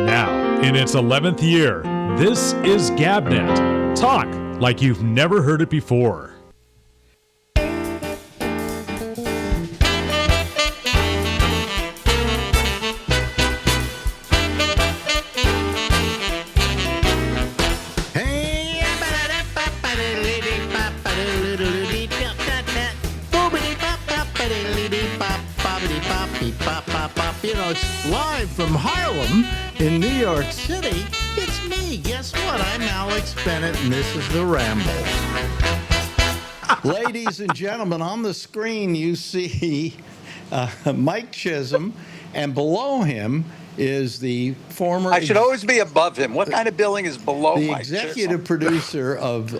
Now, in its 11th year, this is GabNet. Talk like you've never heard it before. You know, it's live from Harlem in New York City. It's me. Guess what? I'm Alex Bennett, and this is the Ramble. Ladies and gentlemen, on the screen you see Mike Chisholm, and below him is the former... I should always be above him. What kind of billing is below the Mike executive Chisholm? producer of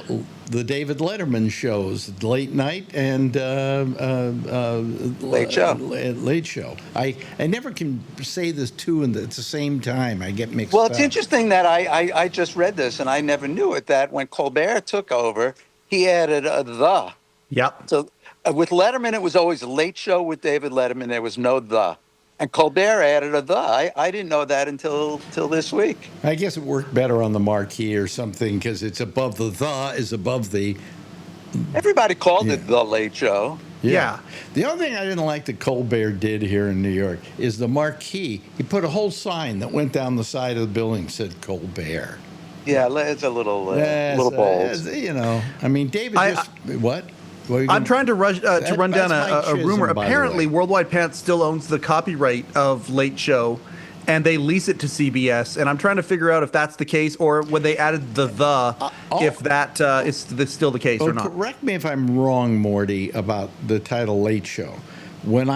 the David Letterman shows, Late Night and Late Show. Late Show. I never can say this two at the same time. I get mixed Well, up. it's interesting that I just read this, and I never knew it, that when Colbert took over, he added a the. Yep. So with Letterman, it was always Late Show with David Letterman. There was no the. And Colbert added a the. I didn't know that until this week. I guess it worked better on the marquee or something because it's above the is above the... Everybody called it The Late Show. Yeah. The only thing I didn't like that Colbert did here in New York is the marquee. He put a whole sign that went down the side of the building said Colbert. Yeah, it's a little bold. You know, I mean, David what? I'm trying to run down a rumor. Apparently, Worldwide Pants still owns the copyright of Late Show, and they lease it to CBS. And I'm trying to figure out if that's the case, or when they added if that is still the case or not. Correct me if I'm wrong, Morty, about the title Late Show. When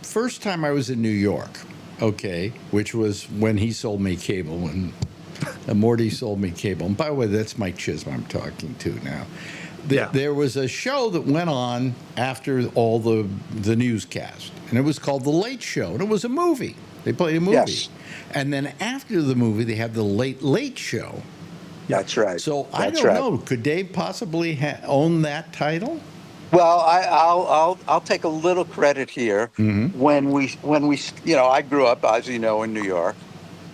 first time I was in New York, okay, which was when he sold me cable, when Morty sold me cable. And by the way, that's Mike Chisholm I'm talking to now. There was a show that went on after all the newscast, and it was called The Late Show, and it was a movie. They played a movie. Yes. And then after the movie, they had The Late Show. That's right. So I don't know. Could Dave possibly own that title? Well, I'll take a little credit here. Mm-hmm. When we I grew up, as you know, in New York,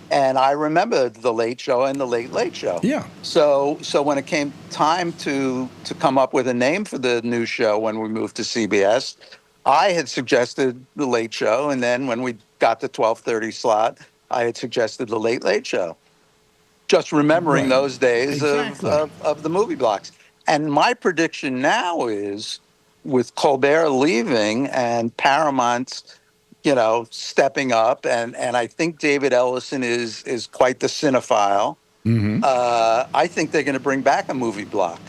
and I remember The Late Show and The Late Show. Yeah. So when it came time to come up with a name for the new show when we moved to CBS, I had suggested The Late Show, and then when we got the 12:30 slot, I had suggested The Late Show. Just remembering those days of the movie blocks. And my prediction now is, with Colbert leaving and Paramount, stepping up, and I think David Ellison is quite the cinephile. Mm-hmm. I think they're going to bring back a movie block.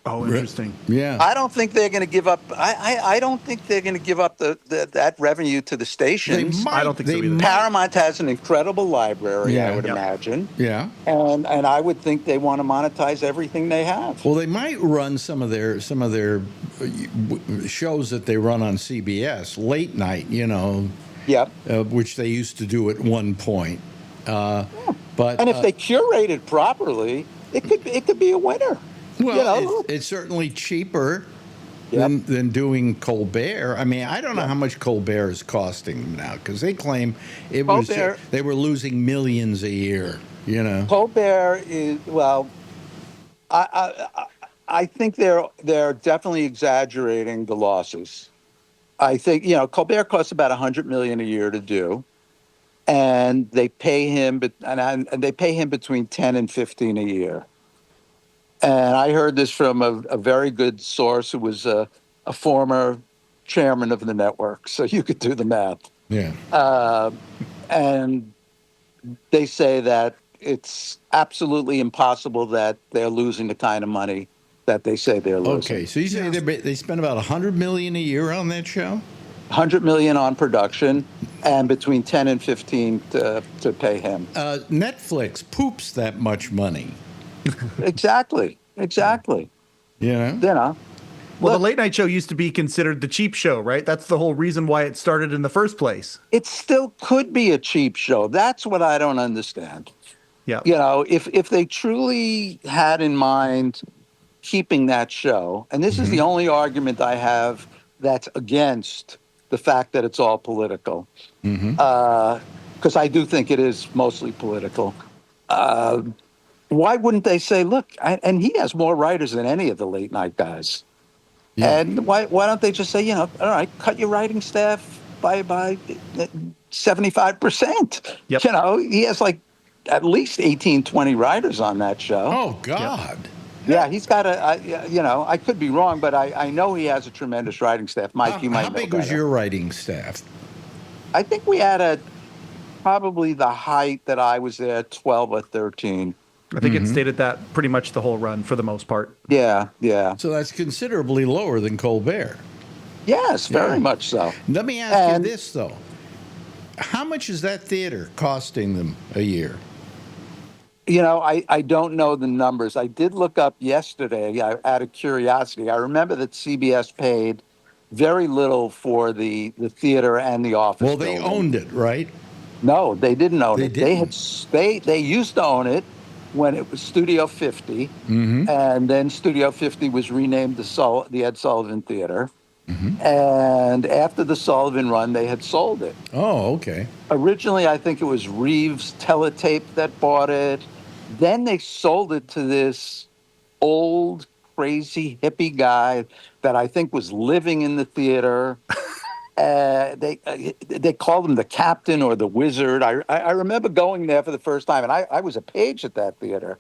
Oh, interesting. Yeah. I don't think they're going to give up. I don't think they're going to give up that revenue to the stations. I don't think so either. Paramount has an incredible library, I would imagine. Yeah. And I would think they want to monetize everything they have. Well, they might run some of their shows that they run on CBS late night, Yep. Which they used to do at one point. But if they curate it properly, it could be a winner. Well, it's certainly cheaper than doing Colbert. I mean, I don't know how much Colbert is costing them now, because they claim they were losing millions a year. Colbert is I think they're definitely exaggerating the losses. I think Colbert costs about $100 million a year to do, and they pay him between 10 and 15 a year. And I heard this from a very good source who was a former chairman of the network, so you could do the math. Yeah. And they say that it's absolutely impossible that they're losing the kind of money that they say they're losing. Okay, so you say they spend about $100 million a year on that show? $100 million on production, and between 10 and 15 to pay him. Netflix poops that much money. Exactly. Yeah. Well, the late night show used to be considered the cheap show, right? That's the whole reason why it started in the first place. It still could be a cheap show. That's what I don't understand. Yeah. If they truly had in mind keeping that show, and this is the only argument I have that's against the fact that it's all political. because I do think it is mostly political. Why wouldn't they say, look, and he has more writers than any of the late night guys. Yeah. And why don't they just say, all right, cut your writing staff by 75%. Yep. He has like at least 18, 20 writers on that show. Oh God. Yeah, he's got I could be wrong, but I know he has a tremendous writing staff. Mike, you might How know big was better. your writing staff? I think we had probably the height that I was there, 12 or 13. I think it stayed at that pretty much the whole run for the most part. Yeah, yeah. So that's considerably lower than Colbert. Yes, very Yeah. much so. Let me ask you this though: how much is that theater costing them a year? I don't know the numbers. I did look up yesterday out of curiosity. I remember that CBS paid very little for the theater and the office. Well, they building. owned it, right? No, they didn't own They it. didn't. They used to own it when it was Studio 50, and then Studio 50 was renamed the Ed Sullivan Theater. And after the Sullivan run, they had sold it. Oh, okay. Originally, I think it was Reeves Teletape that bought it. Then they sold it to this old, crazy hippie guy that I think was living in the theater. They called him the captain or the wizard. I remember going there for the first time, and I was a page at that theater.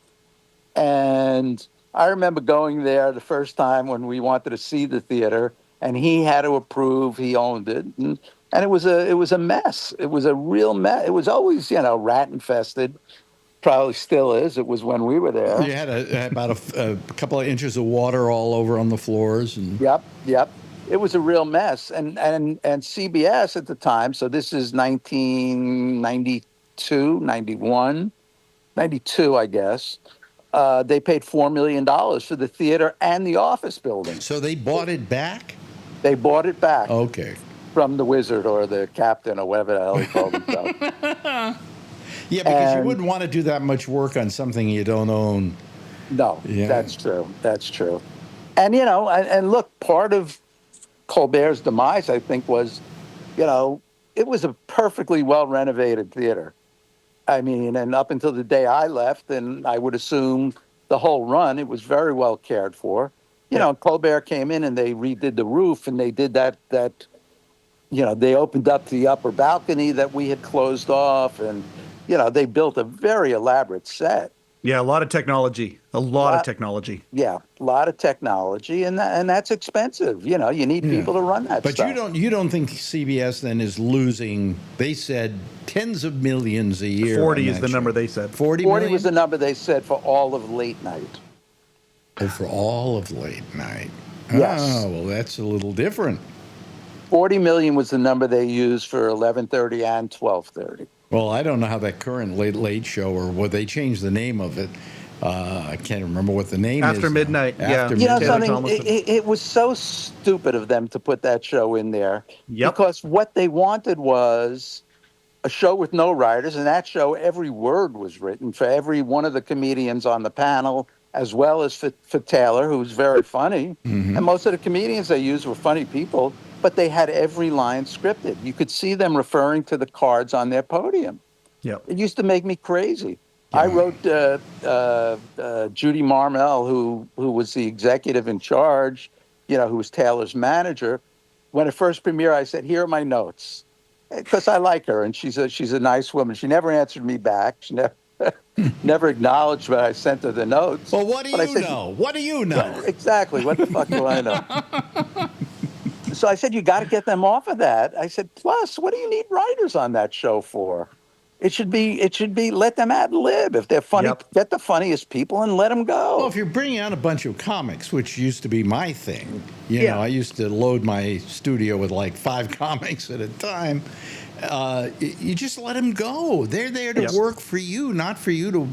And I remember going there the first time when we wanted to see the theater, and he had to approve. He owned it, and it was a mess. It was a real mess. It was always rat infested. Probably still is. It was when we were there. You had about a couple of inches of water all over on the floors, and Yep. It was a real mess. And CBS at the time, so this is 1992, 91, 92, I guess. They paid $4 million for the theater and the office building. so they bought it back. They bought it back Okay. from the wizard or the captain or whatever the hell he called himself. Yeah, because you wouldn't want to do that much work on something you don't own. No, Yeah. That's true. That's true. And, and look, part of Colbert's demise, I think, was, it was a perfectly well renovated theater. I mean, and up until the day I left, and I would assume the whole run, it was very well cared for. Colbert came in and they redid the roof, and they did that, they opened up the upper balcony that we had closed off, and, they built a very elaborate set. Yeah, a lot of technology. A lot of technology. Yeah, a lot of technology, and that's expensive. You need people to run that But stuff. you don't think CBS then is losing? They said tens of millions a year. 40 on is that the number show. they said. 40 40 was the million? number they said for all of late night. Oh, for all of late night. Yes. Oh, well, that's a little different. 40 million was the number they used for 11:30 and 12:30. Well, I don't know how that current late show or what they changed the name of it. I can't remember what the name is. After now. midnight, yeah. After You know midnight. something? Thomason. It was so stupid of them to put that show in there. Yep. Because what they wanted was a show with no writers, and that show, every word was written for every one of the comedians on the panel, as well as for Taylor, who was very funny. And most of the comedians they used were funny people, but they had every line scripted. You could see them referring to the cards on their podium. Yep. It used to make me crazy. I wrote Judy Marmel, who was the executive in charge, who was Taylor's manager. When it first premiered, I said, "Here are my notes," because I like her and she's a nice woman. She never answered me back. She never acknowledged when I sent her the notes. Well, what do But I you said, know? What do you know? Exactly. What the fuck do I know? So I said, you got to get them off of that. I said, plus, what do you need writers on that show for? It should be let them ad lib. If they're funny, Yep. get the funniest people and let them go. Well, if you're bringing out a bunch of comics, which used to be my thing, Yeah. I used to load my studio with like 5 comics at a time. You just let them go. They're there to Yep. work for you, not for you to,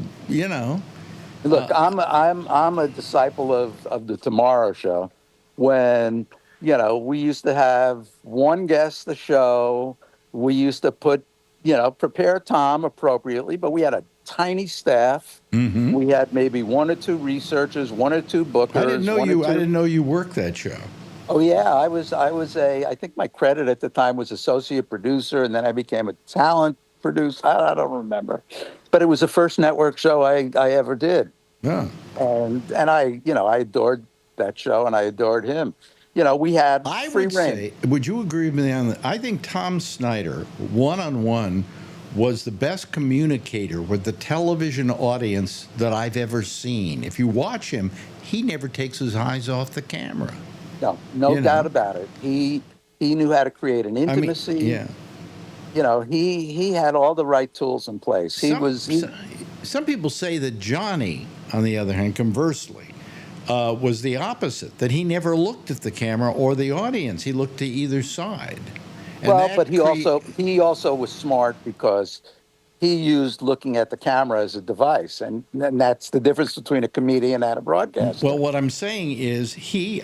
Look, I'm a disciple of the Tomorrow Show. When we used to have one guest the show, we used to prepare Tom appropriately, but we had a tiny staff. We had maybe 1 or 2 researchers, 1 or 2 bookers. I didn't know one or you. I two- didn't know you worked that show. Oh yeah, I think my credit at the time was associate producer, and then I became a talent produced. I don't remember, but it was the first network show I ever did. Yeah. And I adored that show, and I adored him. We had I free would reign. say, would you agree with me on that? I think Tom Snyder, one-on-one, was the best communicator with the television audience that I've ever seen. If you watch him, he never takes his eyes off the camera. No doubt about it. He knew how to create an intimacy. Yeah. He had all the right tools in place. Some people say that Johnny, on the other hand, conversely, was the opposite, that he never looked at the camera or the audience. He looked to either side. But he also was smart because he used looking at the camera as a device, and that's the difference between a comedian and a broadcaster. Well, what I'm saying is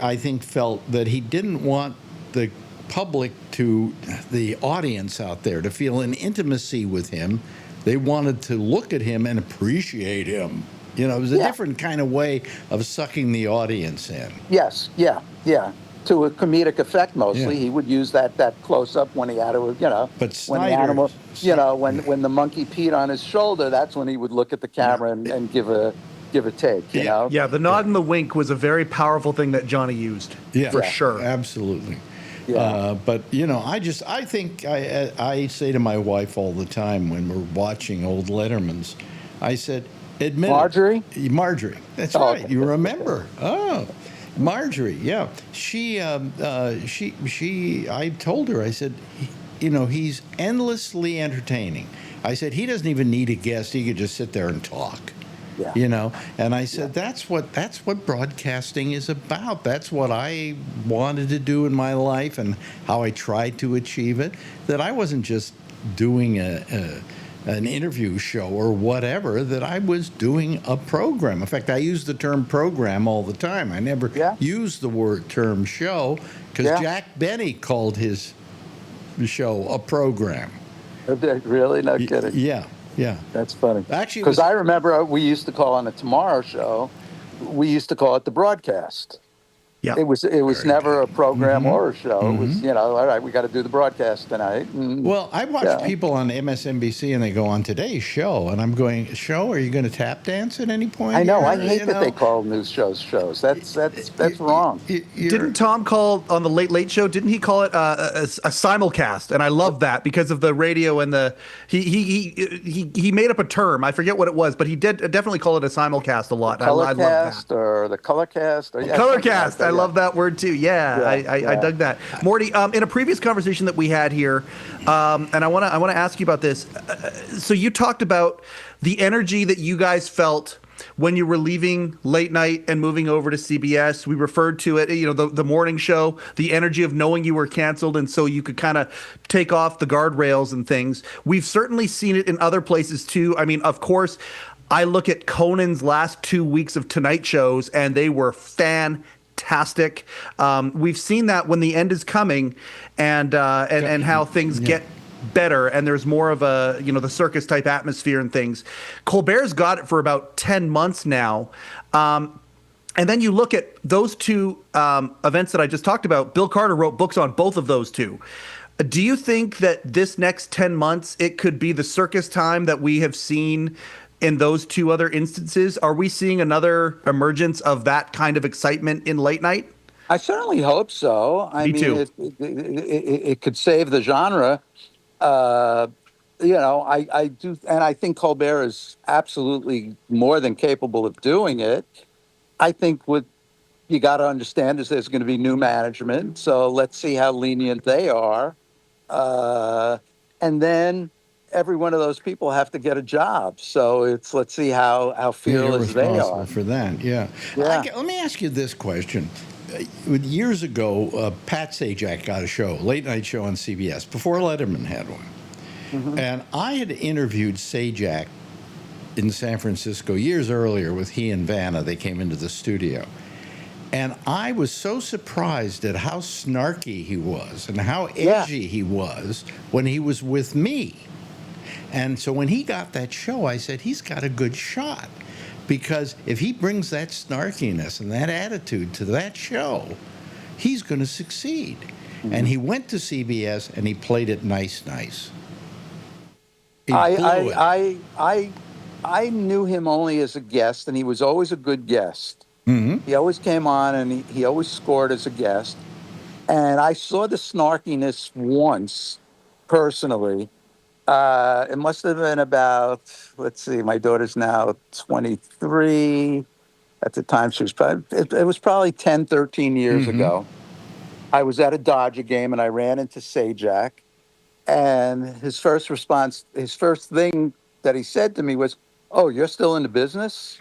I think, felt that he didn't want the public the audience out there to feel an intimacy with him. They wanted to look at him and appreciate him. It was a different kind of way of sucking the audience in. Yes, yeah. To a comedic effect mostly. He would use that close up when he had to, But when the animal, when the monkey peed on his shoulder, that's when he would look at the camera and give a take, you know? Yeah, the nod and the wink was a very powerful thing that Johnny used. Yeah, for sure. Absolutely. Yeah. But I think I say to my wife all the time when we're watching old Lettermans, I said, admit Marjorie? it. Marjorie. That's right. Okay. You remember. Oh, Marjorie. Yeah. I told her, I said, he's endlessly entertaining. I said, he doesn't even need a guest. He could just sit there and talk. Yeah. And I said, that's what broadcasting is about. That's what I wanted to do in my life and how I tried to achieve it. That I wasn't just doing an interview show or whatever, that I was doing a program. In fact, I use the term program all the time. I never use the term show because Jack Bennett called his show a program. Really? No kidding. Yeah. Yeah, that's funny. Actually, because I remember we used to call on the Tomorrow Show. We used to call it the broadcast. Yeah, it was never a program or a show. It was all right. We got to do the broadcast tonight. Well, I watch people on MSNBC and they go on today's show, and I'm going, show? Are you going to tap dance at any point? I know. I hate that they call news shows shows. That's wrong. Didn't Tom call on the Late Late Show? Didn't he call it a simulcast? And I love that because of the radio and the he made up a term. I forget what it was, but he did definitely call it a simulcast a lot. I love that. Or the colorcast. Or, colorcast. I love that word too. I dug that. Morty, in a previous conversation that we had here, and I want to ask you about this. So you talked about the energy that you guys felt when you were leaving late night and moving over to CBS. We referred to it, the morning show, the energy of knowing you were canceled, and so you could kind of take off the guardrails and things. We've certainly seen it in other places too. I mean, of course, I look at Conan's last 2 weeks of Tonight shows, and they were fantastic. We've seen that when the end is coming, and how things get better, and there's more of a the circus type atmosphere and things. Colbert's got it for about 10 months now, and then you look at those two events that I just talked about. Bill Carter wrote books on both of those two. Do you think that this next 10 months it could be the circus time that we have seen in those two other instances? Are we seeing another emergence of that kind of excitement in late night? I certainly hope so. Me too. It could save the genre. I do, and I think Colbert is absolutely more than capable of doing it. I think what you got to understand is there's going to be new management, so let's see how lenient they are, and then every one of those people have to get a job. So let's see how fearless they are for that. Yeah. Let me ask you this question. Years ago, Pat Sajak got a show, late night show on CBS, before Letterman had one. Mm-hmm. And I had interviewed Sajak in San Francisco years earlier with he and Vanna. They came into the studio. And I was so surprised at how snarky he was and how edgy he was when he was with me. And so when he got that show, I said, he's got a good shot. Because if he brings that snarkiness and that attitude to that show, he's going to succeed. Mm-hmm. And he went to CBS and he played it nice. He blew it. I knew him only as a guest, and he was always a good guest. He always came on, and he always scored as a guest. And I saw the snarkiness once, personally. It must have been about, let's see, my daughter's now 23. At the time, she was probably, it was probably 10, 13 years ago. I was at a Dodger game, and I ran into Sajak. And his first thing that he said to me was, "Oh, you're still in the business?"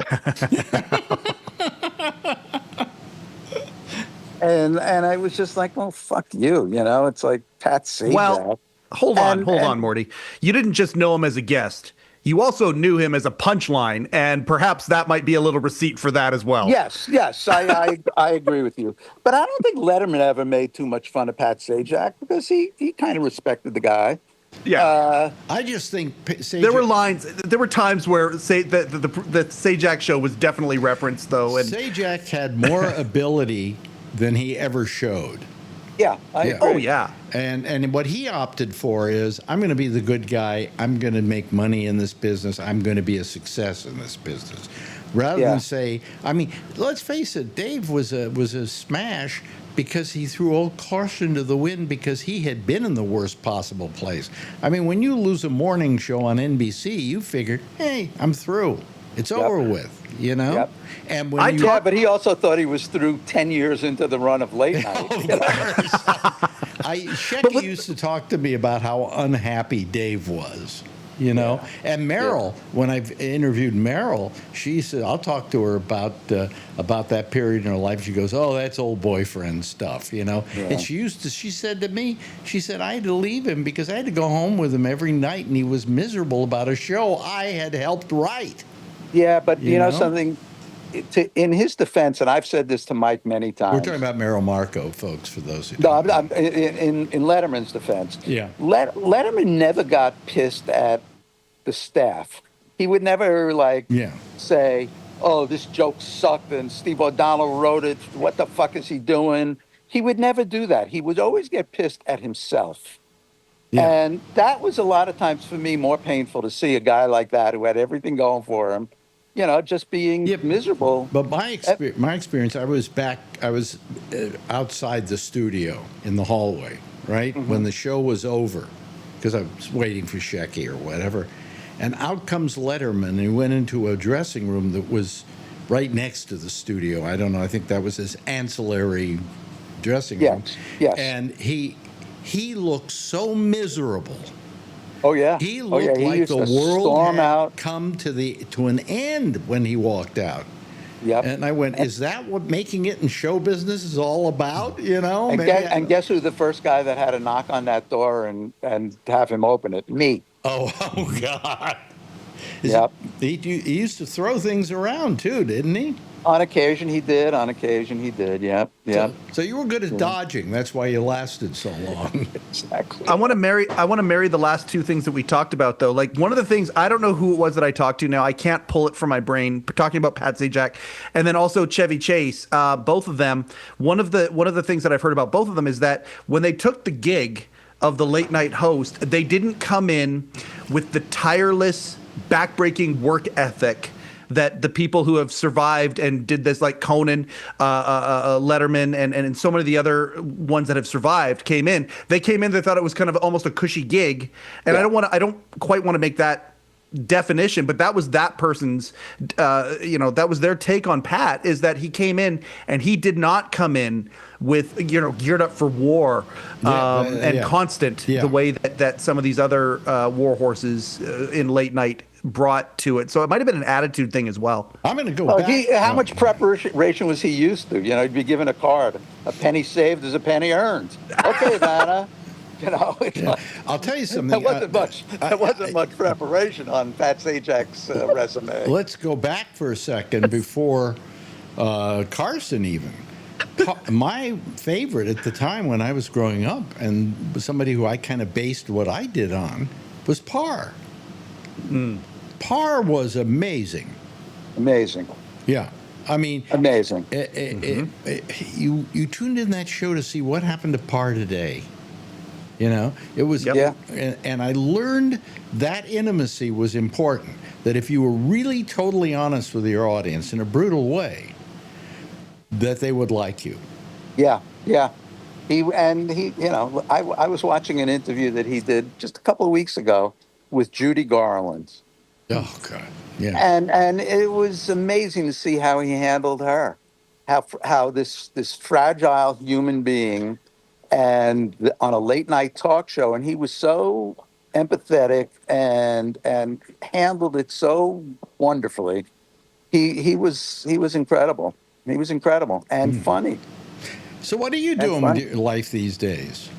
and I was just like, "Well, fuck you," It's like Pat Sajak. Well, hold on, Morty. You didn't just know him as a guest. You also knew him as a punchline, and perhaps that might be a little receipt for that as well. Yes, I agree with you. But I don't think Letterman ever made too much fun of Pat Sajak because he kind of respected the guy. Yeah. I just think Sajak, there were times where the Sajak show was definitely referenced, though. And Sajak had more ability than he ever showed. Yeah, I agree. Oh, yeah. And what he opted for is, I'm going to be the good guy. I'm going to make money in this business. I'm going to be a success in this business. Rather than say, I mean, let's face it, Dave was a smash because he threw old caution to the wind because he had been in the worst possible place. I mean, when you lose a morning show on NBC, you figure, hey, I'm through. It's over with, Yep. And when but he also thought he was through 10 years into the run of late night. Shecky used to talk to me about how unhappy Dave was, And Meryl, when I've interviewed Meryl, she said, I'll talk to her about that period in her life. She goes, oh, that's old boyfriend stuff, And she said to me, I had to leave him because I had to go home with him every night, and he was miserable about a show I had helped write. Yeah, but you know something, in his defense, and I've said this to Mike many times. We're talking about Merrill Marco, folks, for those who don't. No, I'm in Letterman's defense. Yeah. Letterman never got pissed at the staff. He would never say, "Oh, this joke sucked," and Steve O'Donnell wrote it. What the fuck is he doing? He would never do that. He would always get pissed at himself. Yeah. And that was a lot of times for me more painful to see a guy like that who had everything going for him, just being miserable. But my experience, I was outside the studio in the hallway, right? When the show was over, because I was waiting for Shecky or whatever. And out comes Letterman, and he went into a dressing room that was right next to the studio. I don't know, I think that was his ancillary dressing room. Yes. And he looked so miserable. Oh yeah. He looked like the world had come to an end when he walked out. Yep. And I went, is that what making it in show business is all about? And guess who the first guy that had to knock on that door and have him open it? Me. Oh God. He used to throw things around too, didn't he? On occasion he did. Yep. So you were good at dodging. That's why you lasted so long. Exactly. I want to marry the last two things that we talked about, though. Like, one of the things, I don't know who it was that I talked to now. I can't pull it from my brain. Talking about Pat Sajak and then also Chevy Chase. Both of them. One of the things that I've heard about both of them is that when they took the gig of the late night host, they didn't come in with the tireless, backbreaking work ethic that the people who have survived and did this, like Conan, Letterman, and so many of the other ones that have survived came in. They came in, they thought it was kind of almost a cushy gig, and I don't quite want to make that definition, but that was that person's, that was their take on Pat, is that he came in and he did not come in with, geared up for war and constant, the way that some of these other war horses in late night brought to it. So it might have been an attitude thing as well. I'm going to go back. How much preparation was he used to? He'd be given a card. A penny saved is a penny earned. Okay, Vanna. I'll tell you something. There wasn't much preparation on Pat Sajak's resume. Let's go back for a second before Carson even. My favorite at the time when I was growing up, and somebody who I kind of based what I did on, was Parr. Parr was amazing. Amazing. Yeah. I mean, amazing. You tuned in that show to see what happened to Parr today. You know, it was, Yep. Yeah. and I learned that intimacy was important. That if you were really totally honest with your audience in a brutal way, that they would like you. Yeah, yeah. I was watching an interview that he did just a couple of weeks ago with Judy Garland, Oh God, yeah, and it was amazing to see how he handled her, how this fragile human being, and on a late night talk show, and he was so empathetic and handled it so wonderfully. He was incredible. He was incredible and funny So what are you and doing with funny. your life these days?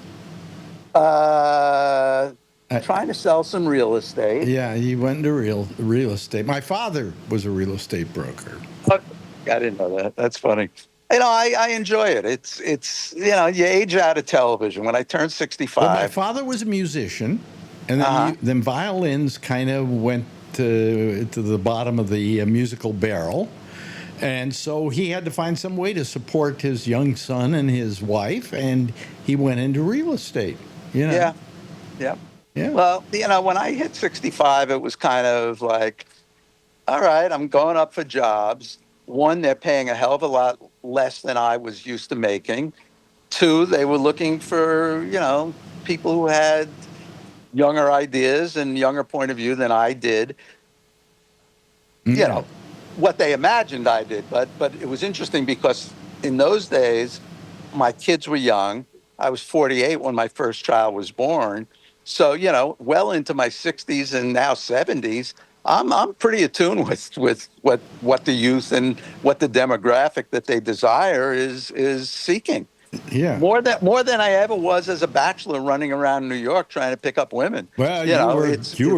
Uh, I, Trying to sell some real estate. yeah, you went into real estate. My father was a real estate broker. I didn't know that. That's funny. I enjoy it. It's you age out of television. When I turned Well, my 65, father was a musician, and then uh-huh. then violins kind of went to the bottom of the musical barrel, and so he had to find some way to support his young son and his wife, and he went into real estate. You know, Yeah, yeah. yeah, Well, when I hit 65, it was kind of like, all right, I'm going up for jobs. One, they're paying a hell of a lot less than I was used to making. Two, they were looking for, people who had younger ideas and younger point of view than I did. You yeah, know, what they imagined I did. But it was interesting because in those days, my kids were young. I was 48 when my first child was born. So, well into my 60s and now 70s, I'm pretty attuned with what the youth and what the demographic that they desire is seeking. yeah. More than I ever was as a bachelor running around New York trying to pick up women. Well, It's you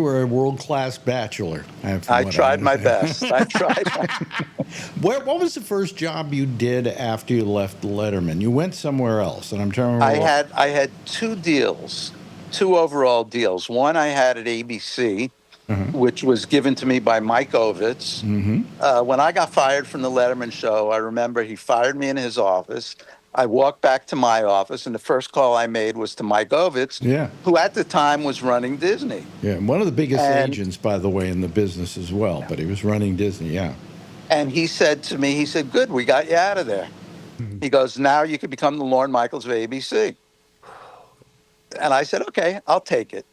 were a world class bachelor, from I what I tried my understand. best. I tried my What was the first job you did after you left Letterman? You went somewhere else, and I'm trying to I remember what. had I had two deals, two overall deals. One I had at ABC, Uh-huh. which was given to me by Mike Ovitz. Mm-hmm. When I got fired from the Letterman show, I remember he fired me in his office. I walked back to my office, and the first call I made was to Mike Ovitz, Yeah, who at the time was running Disney. yeah. One of the biggest And agents, by the way, in the business as well. But he was running Disney. Yeah. and he said to me, he said, "Good, we got you out of there." He goes, "Now you can become the Lorne Michaels of ABC." And I said, "Okay, I'll take it."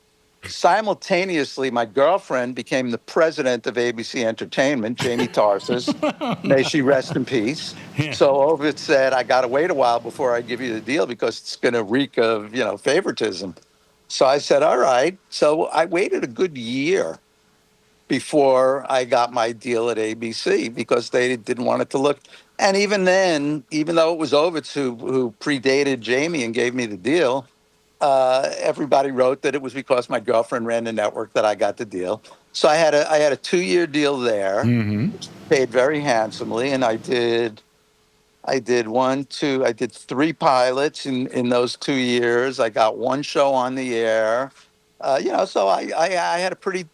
Simultaneously, my girlfriend became the president of ABC Entertainment, Jamie Tarsis. May she rest in peace. Yeah. So Ovitz said, "I got to wait a while before I give you the deal because it's going to reek of, favoritism." So I said, "All right." So I waited a good year before I got my deal at ABC because they didn't want it to look. And even then, even though it was Ovitz who predated Jamie and gave me the deal, everybody wrote that it was because my girlfriend ran the network that I got the deal. So I had a 2-year deal there, Mm-hmm. paid very handsomely, and I did 3 pilots in those 2 years. I got one show on the air. So I had a pretty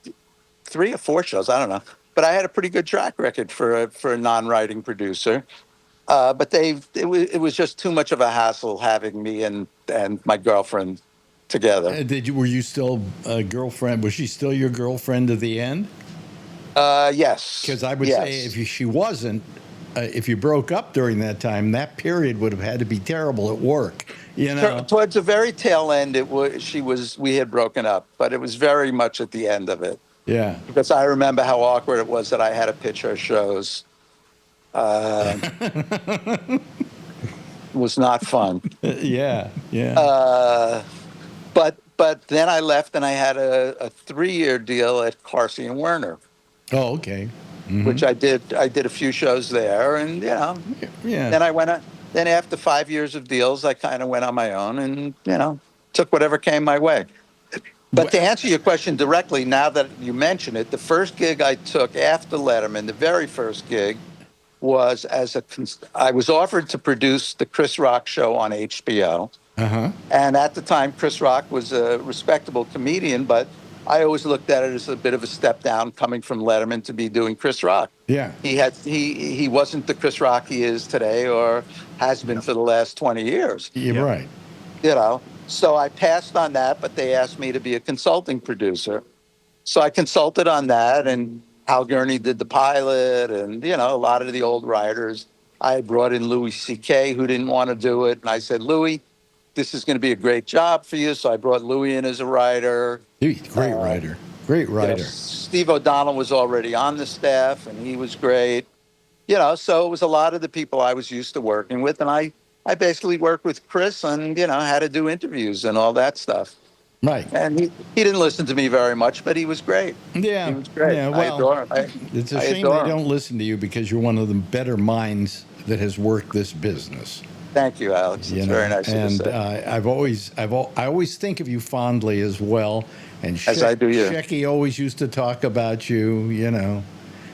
3 or 4 shows, I don't know, but I had a pretty good track record for a non-writing producer. But it was just too much of a hassle having me and my girlfriend together. Were you still a girlfriend? Was she still your girlfriend to the end? Yes, Because I would say yes. she wasn't, if you broke up during that time, that period would have had to be terrible at work. You know. Towards the very tail end, we had broken up, but it was very much at the end of it Yeah. because I remember how awkward it was that I had to pitch her shows. Uh, it was not fun. Yeah. Yeah. Uh, but then I left and I had a 3-year deal at Carsey and Werner, Oh, okay. Mm-hmm. which I did. I did a few shows there, and Yeah. then I went. Then after 5 years of deals, I kind of went on my own, and took whatever came my way. But to answer your question directly, now that you mention it, the first gig I took after Letterman, the very first gig, was I was offered to produce the Chris Rock show on HBO. Uh-huh. And at the time, Chris Rock was a respectable comedian, but I always looked at it as a bit of a step down coming from Letterman to be doing Chris Rock. Yeah. He wasn't the Chris Rock he is today or has been for the last 20 years. You're right. You know, So I passed on that, but they asked me to be a consulting producer. So I consulted on that, and Hal Gurney did the pilot, and a lot of the old writers. I brought in Louis C.K., who didn't want to do it, and I said, Louis, this is going to be a great job for you. So I brought Louis in as a writer. Great writer. Great writer. Steve O'Donnell was already on the staff, and he was great. So it was a lot of the people I was used to working with, and I basically worked with Chris on how to do interviews and all that stuff. Right. And he didn't listen to me very much, but he was great. Yeah. He was great. Yeah, I adore him. It's a I shame they adore him. don't listen to you because you're one of the better minds that has worked this business. Thank you, Alex. It's very nice of you to say. I always think of you fondly as well. And As I do you. Shecky always used to talk about you, Yeah,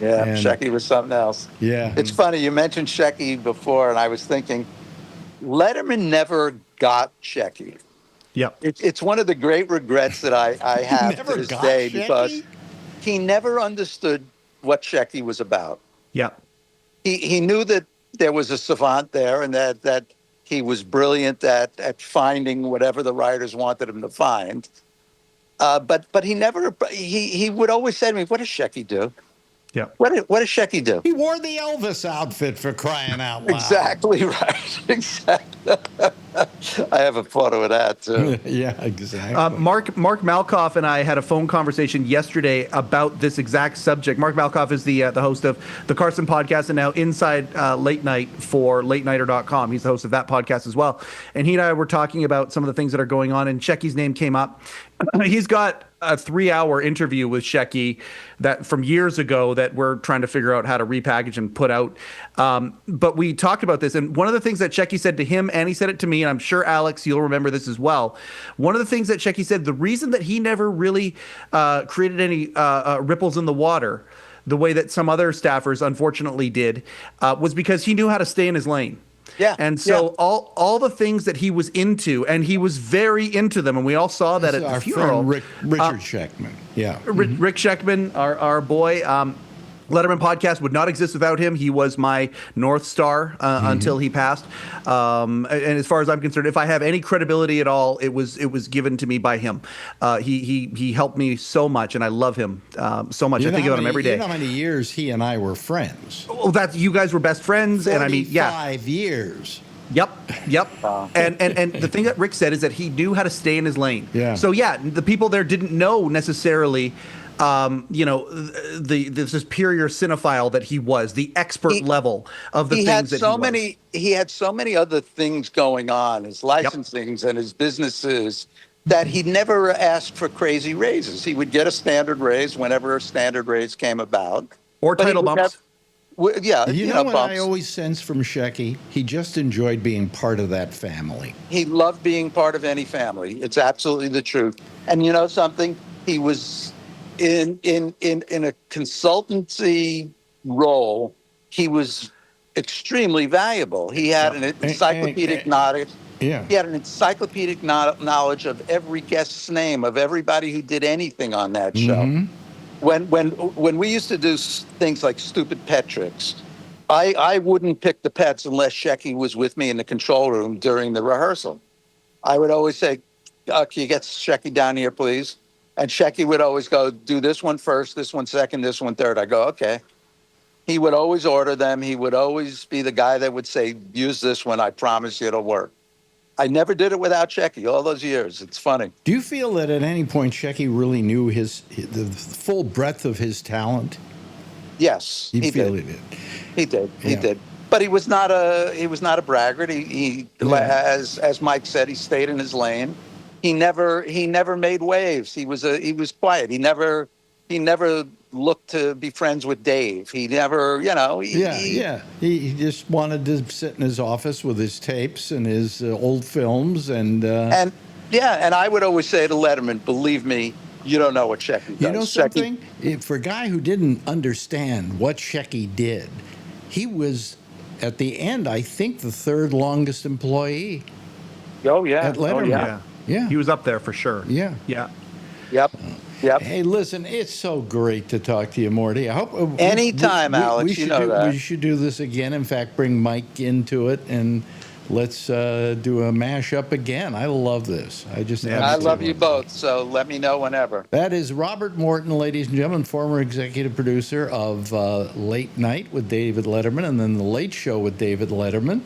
And- Shecky was something else. Yeah. It's funny, you mentioned Shecky before, and I was thinking, Letterman never got Shecky. Yep. It's one of the great regrets that I have Never to this got day Shecky? because he never understood what Shecky was about. Yep. He knew that there was a savant there and that he was brilliant at finding whatever the writers wanted him to find. But he would always say to me, what does Shecky do? Yeah. What does Shecky do? He wore the Elvis outfit for crying out loud. Exactly right. Exactly. I have a photo of that too. Yeah, exactly. Mark Malkoff and I had a phone conversation yesterday about this exact subject. Mark Malkoff is the host of the Carson podcast and now Inside Late Night for LateNighter.com. He's the host of that podcast as well. And he and I were talking about some of the things that are going on, and Shecky's name came up. He's got a 3-hour interview with Shecky that from years ago that we're trying to figure out how to repackage and put out. But we talked about this, and one of the things that Shecky said to him, and he said it to me, and I'm sure, Alex, you'll remember this as well. One of the things that Shecky said, the reason that he never really created any ripples in the water the way that some other staffers unfortunately did was because he knew how to stay in his lane. Yeah. And so all the things that he was into, and he was very into them, and we all saw that at the funeral. Friend Richard Scheckman. Yeah. Rick Scheckman, our boy. Letterman podcast would not exist without him. He was my North Star until he passed. And as far as I'm concerned, if I have any credibility at all, it was given to me by him. He helped me so much, and I love him so much. I think about him every day. You know how many years he and I were friends? Well, you guys were best friends, and I mean, yeah, 5 years. Yep. And the thing that Rick said is that he knew how to stay in his lane. Yeah. So yeah, the people there didn't know necessarily, the superior cinephile that he was, the expert level of the things that he was. He had so many other things going on, his licensings and his businesses, that he never asked for crazy raises. He would get a standard raise whenever a standard raise came about. Or title bumps. You know what bumps. I always sense from Shecky? He just enjoyed being part of that family. He loved being part of any family. It's absolutely the truth. And you know something? He was in a consultancy role. He was extremely valuable. He had an encyclopedic knowledge. Yeah. He had an encyclopedic knowledge of every guest's name, of everybody who did anything on that show. When we used to do things like stupid pet tricks, I wouldn't pick the pets unless Shecky was with me in the control room during the rehearsal. I would always say, can you get Shecky down here, please? And Shecky would always go, do this one first, this one second, this one third. I go, okay. He would always order them. He would always be the guy that would say, use this one. I promise you it'll work. I never did it without Shecky all those years. It's funny. Do you feel that at any point Shecky really knew the full breadth of his talent? Yes, He did. He did. He Yeah. did. But he was not a braggart. He as Mike said, he stayed in his lane. He never made waves. He was quiet. He never looked to be friends with Dave. He never, He just wanted to sit in his office with his tapes and his old films and I would always say to Letterman, believe me, you don't know what Shecky does. You know something? For a guy who didn't understand what Shecky did, he was at the end, I think, the third longest employee. Oh yeah. At Letterman. Oh, yeah. Yeah. He was up there for sure. Yeah. Yeah. Yep. Hey, listen, it's so great to talk to you, Morty. I hope anytime, Alex. We should do this again. In fact, bring Mike into it, and let's do a mashup again. I love this. I just I love absolutely you both, so let me know whenever. That is Robert Morton, ladies and gentlemen, former executive producer of Late Night with David Letterman and then The Late Show with David Letterman.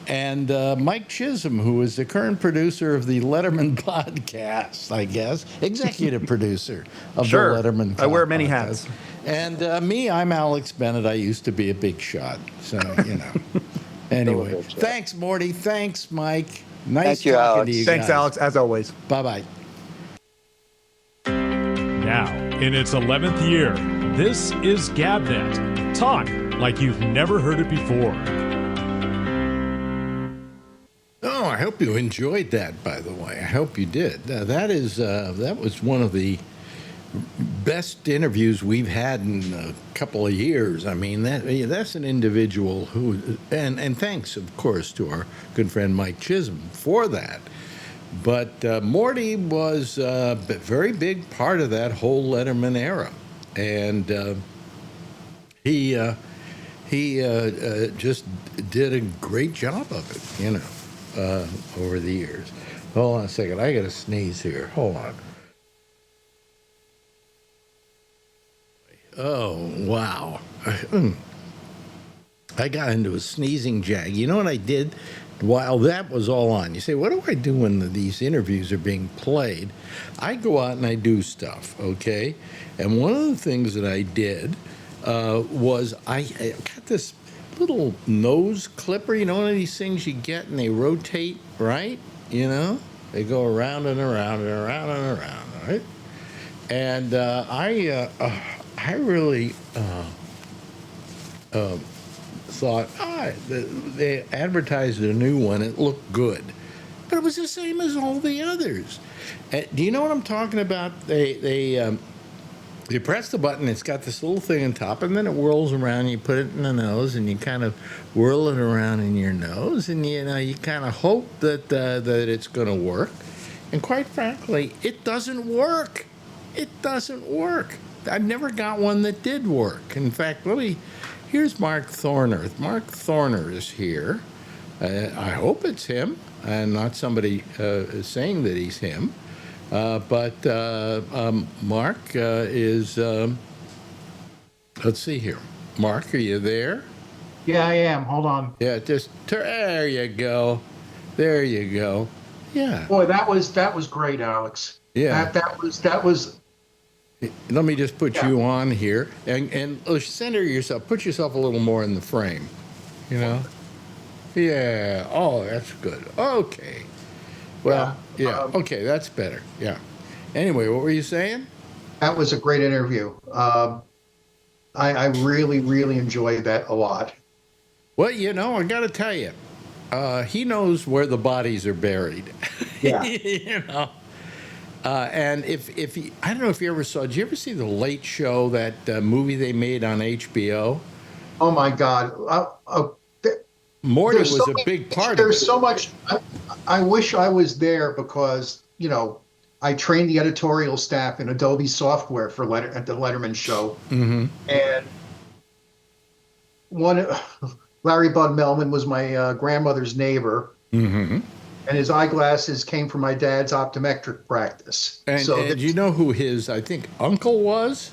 And Mike Chisholm, who is the current producer of the Letterman podcast, I guess, executive producer of the Letterman podcast. I wear many hats. And me, I'm Alex Bennett. I used to be a big shot, so, you know. Anyway, thanks, Morty. Thanks, Mike. Nice Thank you, talking Alex. to you Thanks, guys. Alex, as always. Bye-bye. Now, in its 11th year, this is GabNet. Talk like you've never heard it before. Oh, I hope you enjoyed that, by the way. I hope you did. That was one of the best interviews we've had in a couple of years. I mean, that's an individual who, and thanks, of course, to our good friend Mike Chisholm for that. But Morty was a very big part of that whole Letterman era, and he just did a great job of it, you know, over the years. Hold on a second, I got to sneeze here. Hold on. Oh, wow. I got into a sneezing jag. You know what I did while that was all on? You say, what do I do when these interviews are being played? I go out and I do stuff, okay? And one of the things that I did was I got this little nose clipper, you know, one of these things you get and they rotate, right? You know? They go around and around and around and around, right? And I really thought, they advertised a new one. It looked good, but it was the same as all the others. Do you know what I'm talking about? You press the button. It's got this little thing on top, and then it whirls around. You put it in the nose, and you kind of whirl it around in your nose, and you kind of hope that it's going to work. And quite frankly, it doesn't work. It doesn't work. I've never got one that did work. In fact, here's Mark Thorner. Mark Thorner is here. I hope it's him, and not somebody saying that he's him. But Mark is, let's see here. Mark, are you there? Yeah, I am. Hold on. Yeah, there you go. There you go. Yeah. Boy, that was great, Alex. Yeah. That was. Let me just put you on here and center yourself. Put yourself a little more in the frame. You know? Yeah. Oh, that's good. Okay. Well, yeah. Okay, that's better. Yeah. Anyway, what were you saying? That was a great interview. I really, really enjoyed that a lot. Well, you know, I got to tell you, he knows where the bodies are buried. Yeah. You know. And if I don't know if you ever saw. Did you ever see The Late Show? That movie they made on HBO. Oh my God. Morty was a big part of it. There's so much. I wish I was there because, you know, I trained the editorial staff in Adobe software at the Letterman show. Mm-hmm. And Larry Bud Melman was my grandmother's neighbor. Mm-hmm. And his eyeglasses came from my dad's optometric practice. And do you know who his, I think, uncle was?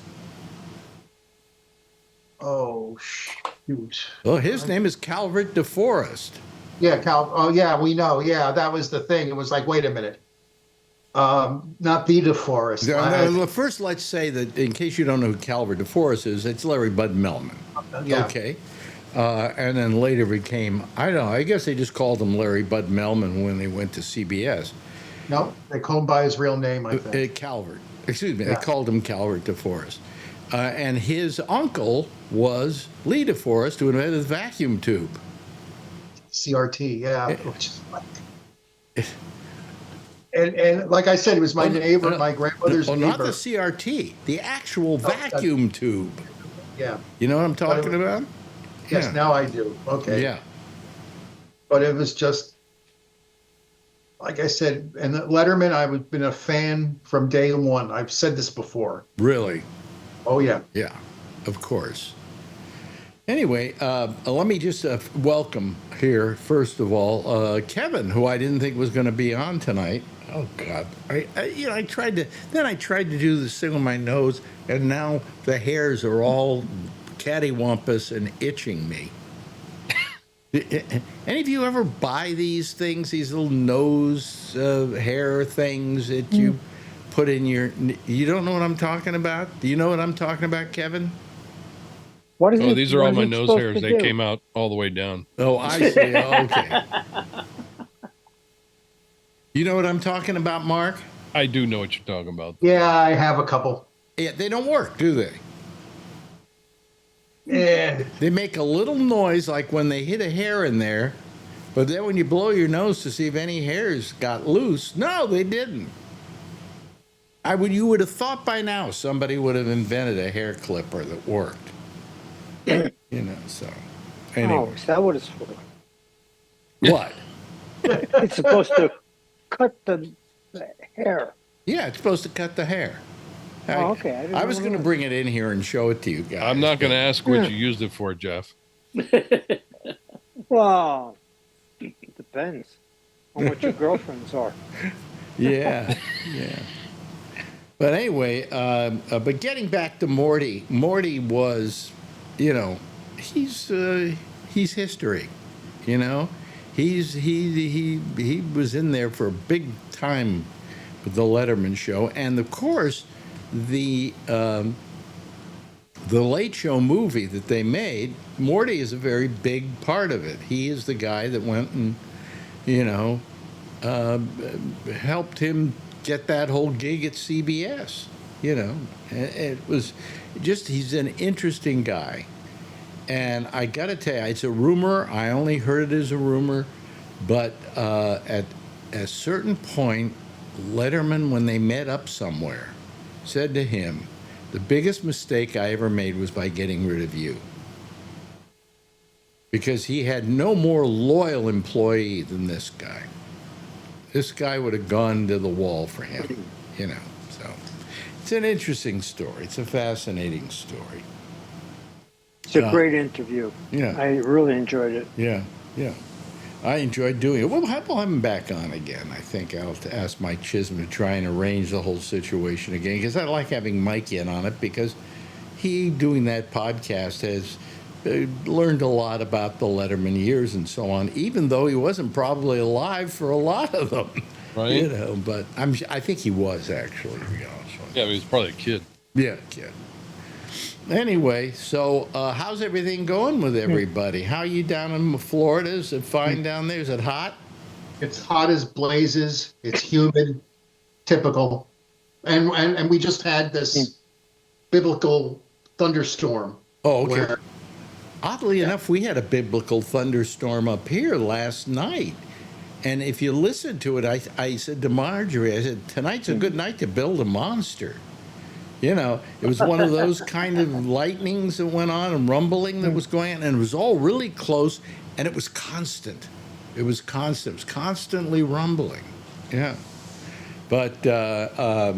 Oh, shoot. Well, his name is Calvert DeForest. Yeah, oh, yeah, we know. Yeah, that was the thing. It was like, wait a minute. Not the DeForest. Well, first, let's say that in case you don't know who Calvert DeForest is, it's Larry Bud Melman. Yeah. Okay. And then later became, I don't know, I guess they just called him Larry Bud Melman when they went to CBS. No, they called him by his real name, I think. Calvert. Excuse me, Yeah. they called him Calvert DeForest. And his uncle was Lee DeForest, who invented the vacuum tube. CRT, yeah. Which is like, and like I said, it was my neighbor, my grandmother's neighbor. Not the CRT, the actual vacuum tube. Yeah. You know what I'm talking about? Yes, Yeah. now I do. Okay. Yeah. But it was just, like I said, and Letterman, I've been a fan from day one. I've said this before. Really? Oh, yeah. Yeah, of course. Anyway, let me just welcome here, first of all, Kevin, who I didn't think was going to be on tonight. Oh God! I tried to do this thing with my nose, and now the hairs are all cattywampus and itching me. Any of you ever buy these things, these little nose hair things that you put in your? You don't know what I'm talking about? Do you know what I'm talking about, Kevin? What is it? These are what all is my it nose supposed hairs. to They do? came out all the way down. Oh, I see. Okay. You know what I'm talking about, Mark? I do know what you're talking about. Yeah, I have a couple. Yeah, they don't work, do they? Yeah. They make a little noise like when they hit a hair in there, but then when you blow your nose to see if any hairs got loose, no, they didn't. You would have thought by now somebody would have invented a hair clipper that worked. So. Anyway. Oh, is that what it's for? What? It's supposed to cut the hair. Yeah, it's supposed to cut the hair. Oh, okay. I didn't I was know going to that. bring it in here and show it to you guys. I'm not going to ask what you used it for, Jeff. Well, depends on what your girlfriends are. Yeah. But anyway, but getting back to Morty was, he's history, he was in there for a big time with the Letterman show, and of course, the Late Show movie that they made, Morty is a very big part of it. He is the guy that went and, helped him get that whole gig at CBS. It was just, he's an interesting guy. And I got to tell you, it's a rumor. I only heard it as a rumor. But at a certain point, Letterman, when they met up somewhere, said to him, the biggest mistake I ever made was by getting rid of you. Because he had no more loyal employee than this guy. This guy would have gone to the wall for him, So it's an interesting story. It's a fascinating story. It's a great interview. Yeah. I really enjoyed it. Yeah. I enjoyed doing it. Well, we'll have him back on again. I think I'll have to ask Mike Chisholm to try and arrange the whole situation again, because I like having Mike in on it, because he, doing that podcast, has learned a lot about the Letterman years and so on, even though he wasn't probably alive for a lot of them. Right. But I think he was, actually, to be honest with you. Yeah, but he's probably a kid. Yeah, kid. Anyway, so how's everything going with everybody? How are you down in Florida? Is it fine down there? Is it hot? It's hot as blazes. It's humid, typical. And we just had this biblical thunderstorm. Oh, okay. Where, Oddly enough, we had a biblical thunderstorm up here last night. And if you listen to it, I said to Marjorie, I said, tonight's a good night to build a monster. It was one of those kind of lightnings that went on and rumbling that was going on, and it was all really close, and it was constant. It was constantly rumbling. Yeah. But so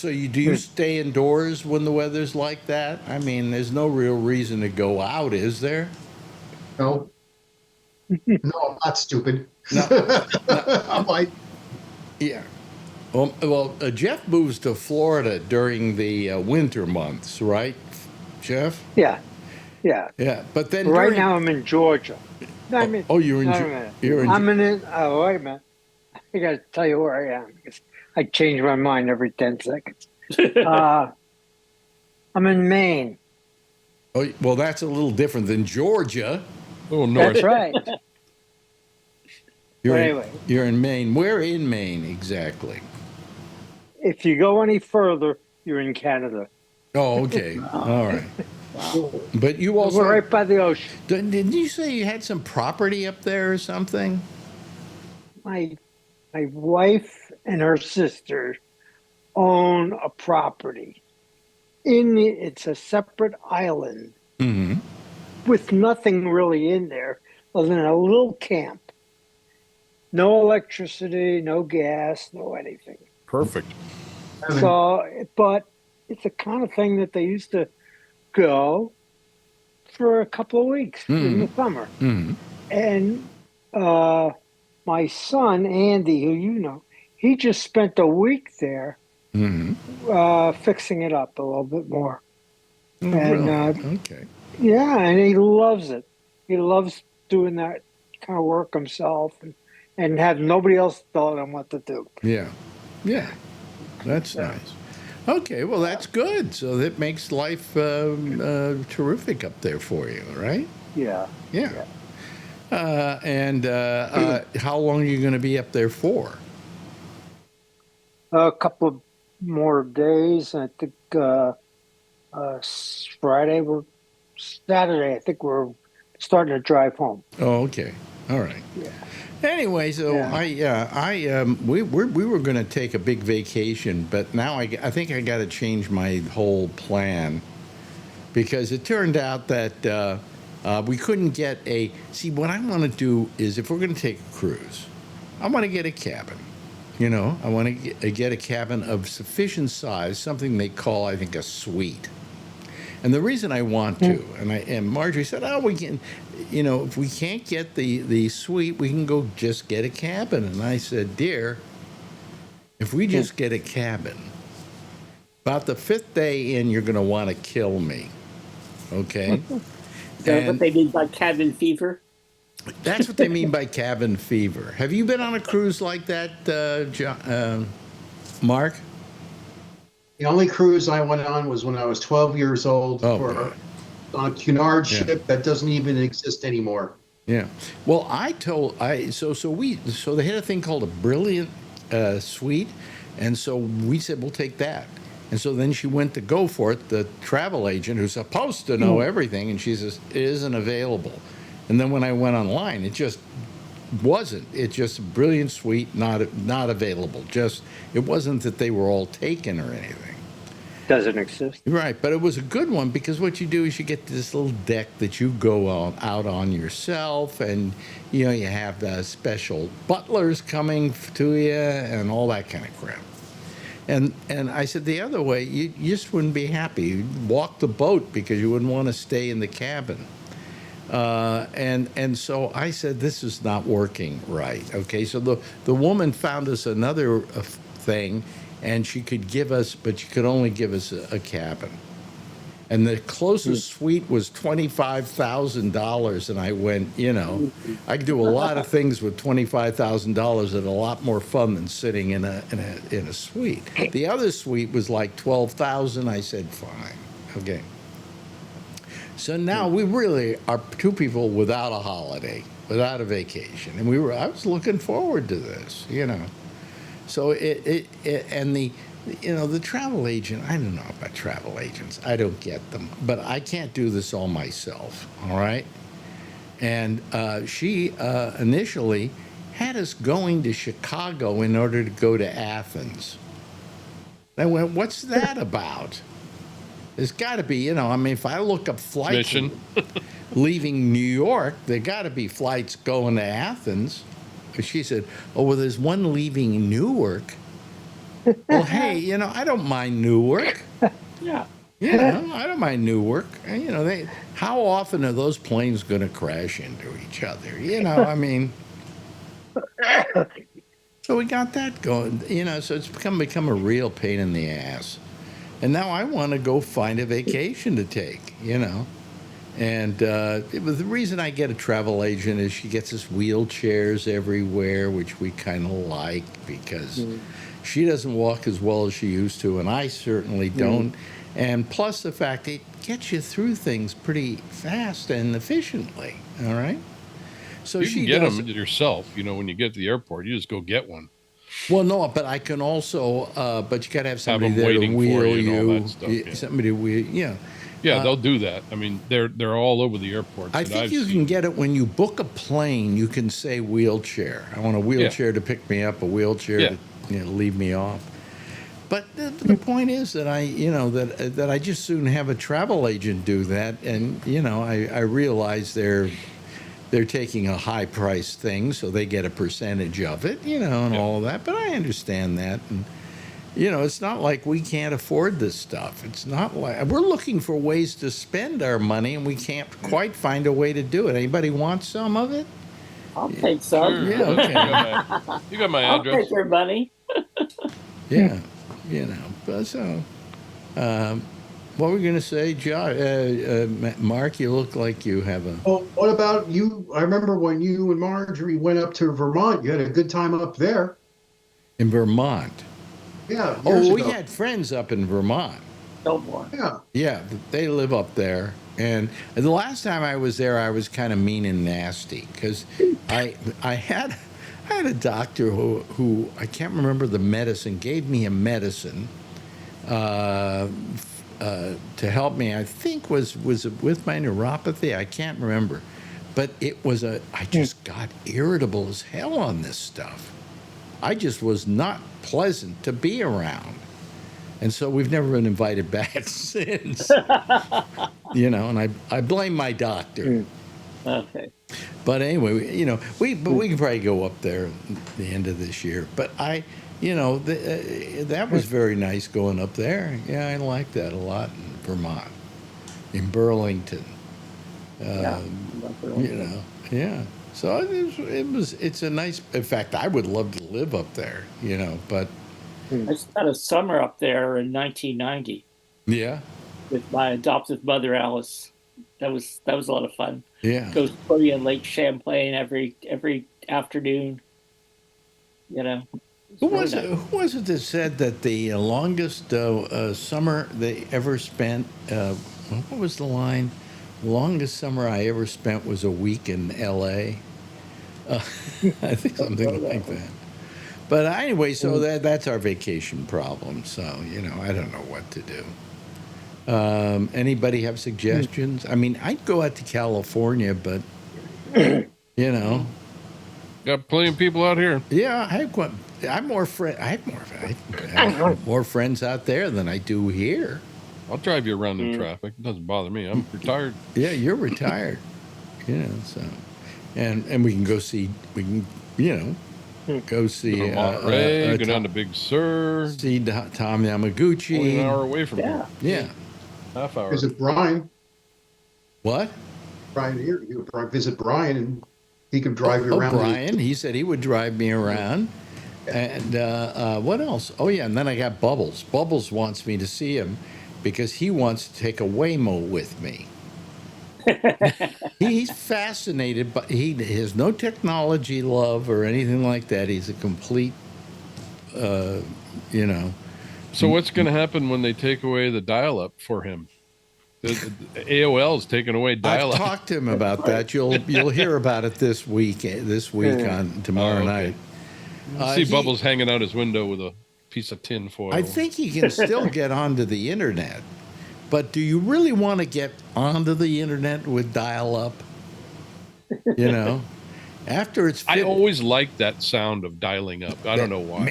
do you stay indoors when the weather's like that? I mean, there's no real reason to go out, is there? no, I'm not stupid. No. I'm like, Yeah. Well, Jeff moves to Florida during the winter months, right, Jeff? Yeah. Yeah, but then Right during, now I'm in Georgia. I mean, you're in. wait a minute. You're in. I'm in. Oh, wait a minute. I got to tell you where I am, because I change my mind every 10 seconds. I'm in Maine. Oh, well, that's a little different than Georgia. Oh, north. That's right. You're Anyway. you're in Maine. Where in Maine exactly? If you go any further, you're in Canada. Oh, okay. All right. But you also We're right by the ocean. didn't you say you had some property up there or something? My wife and her sister own a property. It's a separate island Mm-hmm. with nothing really in there other than a little camp. No electricity, no gas, no anything. Perfect. So, but it's the kind of thing that they used to go, for a couple of weeks in the summer. And my son, Andy, who you know, he just spent a week there fixing it up a little bit more. Oh, And really? Okay. yeah, and he loves it. He loves doing that kind of work himself and have nobody else tell him what to do. Yeah. Yeah. That's nice. Okay, well, that's good. So that makes life terrific up there for you, right? Yeah. Yeah. And how long are you going to be up there for? A couple of more days. I think Saturday, I think we're starting to drive home. Oh, okay. All right. Yeah. Anyway, so Yeah. we were going to take a big vacation, but now I think I got to change my whole plan because it turned out that we couldn't get a. See, what I want to do is if we're going to take a cruise, I want to get a cabin. You know, I want to get a cabin of sufficient size, something they call, I think, a suite. And the reason I want to, and Marjorie said, oh, we can, you know, if we can't get the suite, we can go just get a cabin. And I said, dear, if we just get a cabin, about the 5th day in, you're going to want to kill me. Okay? Is that what they mean by cabin fever? That's what they mean by cabin fever. Have you been on a cruise like that, Mark? The only cruise I went on was when I was 12 years old Oh, for God. on a Cunard Yeah. ship that doesn't even exist anymore. Yeah. Well, so they had a thing called a brilliant suite, and so we said we'll take that. And so then she went to go for it. The travel agent, who's supposed to know everything, and she says it isn't available. And then when I went online, it just wasn't. It's just a brilliant suite, not available. Just it wasn't that they were all taken or anything. Doesn't exist. Right, but it was a good one because what you do is you get this little deck that you go out on yourself, and you know you have special butlers coming to you and all that kind of crap. And I said the other way, you just wouldn't be happy. You'd walk the boat because you wouldn't want to stay in the cabin. And so I said this is not working right. Okay, so the woman found us another thing. And she could give us, but she could only give us a cabin. And the closest suite was $25,000. And I went, you know, I could do a lot of things with $25,000 that are a lot more fun than sitting in a suite. The other suite was like $12,000. I said, fine, okay. So now we really are two people without a holiday, without a vacation, and I was looking forward to this, you know. So and the travel agent, I don't know about travel agents. I don't get them. But I can't do this all myself, all right? And she initially had us going to Chicago in order to go to Athens. I went, what's that about? There's got to be, you know, I mean, if I look up flights leaving New York, there got to be flights going to Athens. She said, oh, well, there's one leaving Newark. Well, hey, you know, I don't mind Newark. Yeah. You know, I don't mind Newark. And, you know, how often are those planes going to crash into each other? You know, I mean. So we got that going, you know, so it's become a real pain in the ass. And now I want to go find a vacation to take, you know. And the reason I get a travel agent is she gets us wheelchairs everywhere, which we kind of like because she doesn't walk as well as she used to, and I certainly don't. And plus the fact it gets you through things pretty fast and efficiently, all right? So You she can get does, them yourself. You know, when you get to the airport, you just go get one. well, no, but I can also, but you got to have somebody them there to waiting for wheel you and all you. that stuff, yeah. Somebody to wheel, yeah. Yeah, they'll do that. I mean, they're all over the airports. I that think I've you seen. can get it when you book a plane. You can say wheelchair. I want a wheelchair to pick me up, a wheelchair to leave me off. But the point is that that I just soon have a travel agent do that, and you know I realize they're taking a high price thing, so they get a percentage of it, you know, and all of that. But I understand that, it's not like we can't afford this stuff. It's not like we're looking for ways to spend our money and we can't quite find a way to do it. Anybody want some of it? I'll take some. Sure. Yeah, okay. You got my I'll address. take your money. Yeah, But so, what were we going to say, Mark? You look like you have a. Well, what about you? I remember when you and Marjorie went up to Vermont. You had a good time up there. In Vermont. Yeah. Oh, we ago. had friends up in Vermont. No more. Yeah. Yeah, they live up there. And the last time I was there, I was kind of mean and nasty because I had a doctor who I can't remember the medicine, gave me a medicine to help me. I think was it with my neuropathy? I can't remember, but I just got irritable as hell on this stuff. I just was not pleasant to be around. And so we've never been invited back since. And I blame my doctor. Okay. But anyway, we can probably go up there at the end of this year. But that was very nice going up there. Yeah, I like that a lot in Vermont, in Burlington. Yeah. Yeah. So it's a nice. In fact, I would love to live up there. But I spent a summer up there in 1990 yeah, with my adoptive mother, Alice. That was a lot of fun. yeah. Go swimming in Lake Champlain every afternoon. Who was it that said that the longest summer they ever spent? What was the line? The longest summer I ever spent was a week in L.A. I think something like that. But anyway, so that's our vacation problem. So I don't know what to do. Anybody have suggestions? I mean, I'd go out to California, but Got plenty of people out here. yeah, I have more friends out there than I do here. I'll drive you around in traffic. It doesn't bother me. I'm retired. Yeah, you're retired. So, and we can go see. Go see Monterey, go down to Big Sur. See Tom Yamaguchi. Only an hour away from here. Yeah. Half hour. Visit Brian. What? Brian here. You could visit Brian, and he could drive you around. Brian. He said he would drive me around. And what else? Oh yeah, and then I got Bubbles. Bubbles wants me to see him because he wants to take a Waymo with me. He's fascinated, but he has no technology love or anything like that. He's a complete, So what's going to happen when they take away the dial-up for him? AOL's taking away dial-up. I've talked to him about that. You'll hear about it this week on tomorrow night. See Bubbles hanging out his window with a piece of tin foil. I think he can still get onto the internet. But do you really want to get onto the internet with dial-up? After it's. I always liked that sound of dialing up. I don't know why.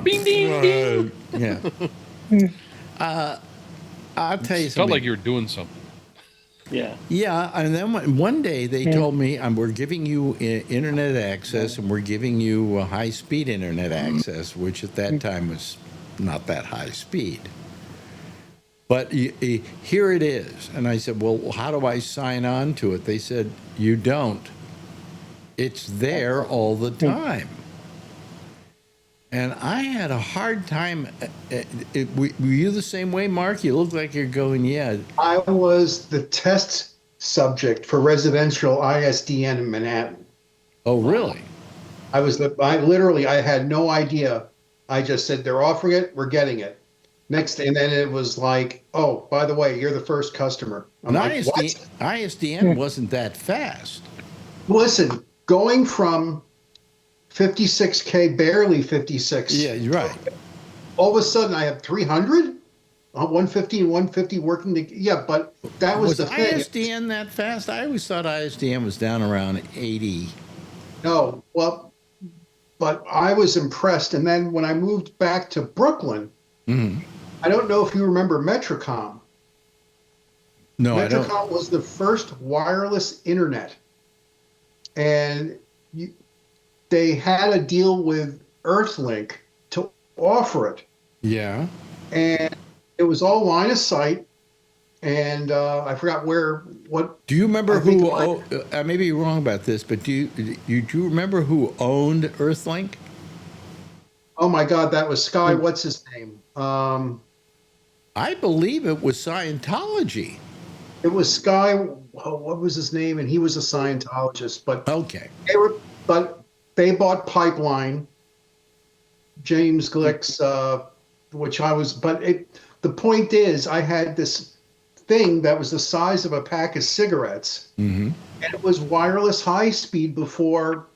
Bing, ding, ding. Yeah. I'll tell you something. Felt like you were doing something. Yeah. Yeah, and then one day they told me, we're giving you internet access, and we're giving you high-speed internet access, which at that time was not that high speed. But here it is. And I said, well, how do I sign on to it? They said, you don't. It's there all the time. And I had a hard time. Were you the same way, Mark? You look like you're going, yeah. I was the test subject for residential ISDN in Manhattan. Oh, really? I had no idea. I just said, they're offering it, we're getting it. And then it was like, oh, by the way, you're the first customer. I'm like, what? ISDN wasn't that fast. Listen, going from 56K, barely 56. Yeah, you're right. All of a sudden, I have 300, 150 and 150 working. Yeah, but that was the thing. Was ISDN that fast? I always thought ISDN was down around 80. No, well, but I was impressed. And then when I moved back to Brooklyn, I don't know if you remember Metrocom. No, I don't. Metrocom was the first wireless internet. And they had a deal with Earthlink to offer it. Yeah. And it was all line of sight. And I forgot what. Do you remember I think who? it I may be wrong about this, but do you remember who owned Earthlink? Oh my God, that was Sky. What's his name? I believe it was Scientology. It was Sky. What was his name? And he was a Scientologist. But Okay. they bought Pipeline. James Glick's, which I was. But the point is, I had this thing that was the size of a pack of cigarettes, and it was wireless high speed before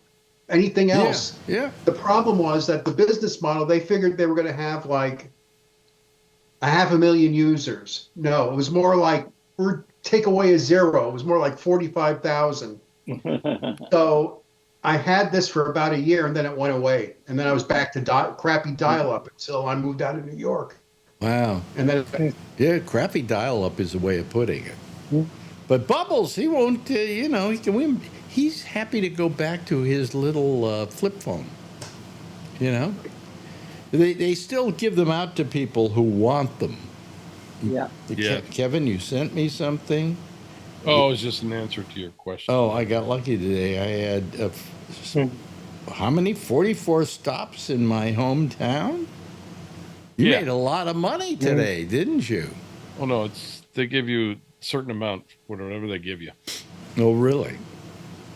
anything else. Yeah. The problem was that the business model, they figured they were going to have like 500,000 users. No, it was more like take away a zero. It was more like 45,000. So I had this for about a year, and then it went away, and then I was back to crappy dial-up until I moved out of New York. Wow. And then crappy dial-up is a way of putting it. But Bubbles, he won't. He's happy to go back to his little flip phone. They still give them out to people who want them. Yeah. Kevin, you sent me something. Oh, it's just an answer to your question. Oh, I got lucky today. I had how many? 44 stops in my hometown. You made a lot of money today, didn't you? Oh no, they give you a certain amount, whatever they give you. Oh, really?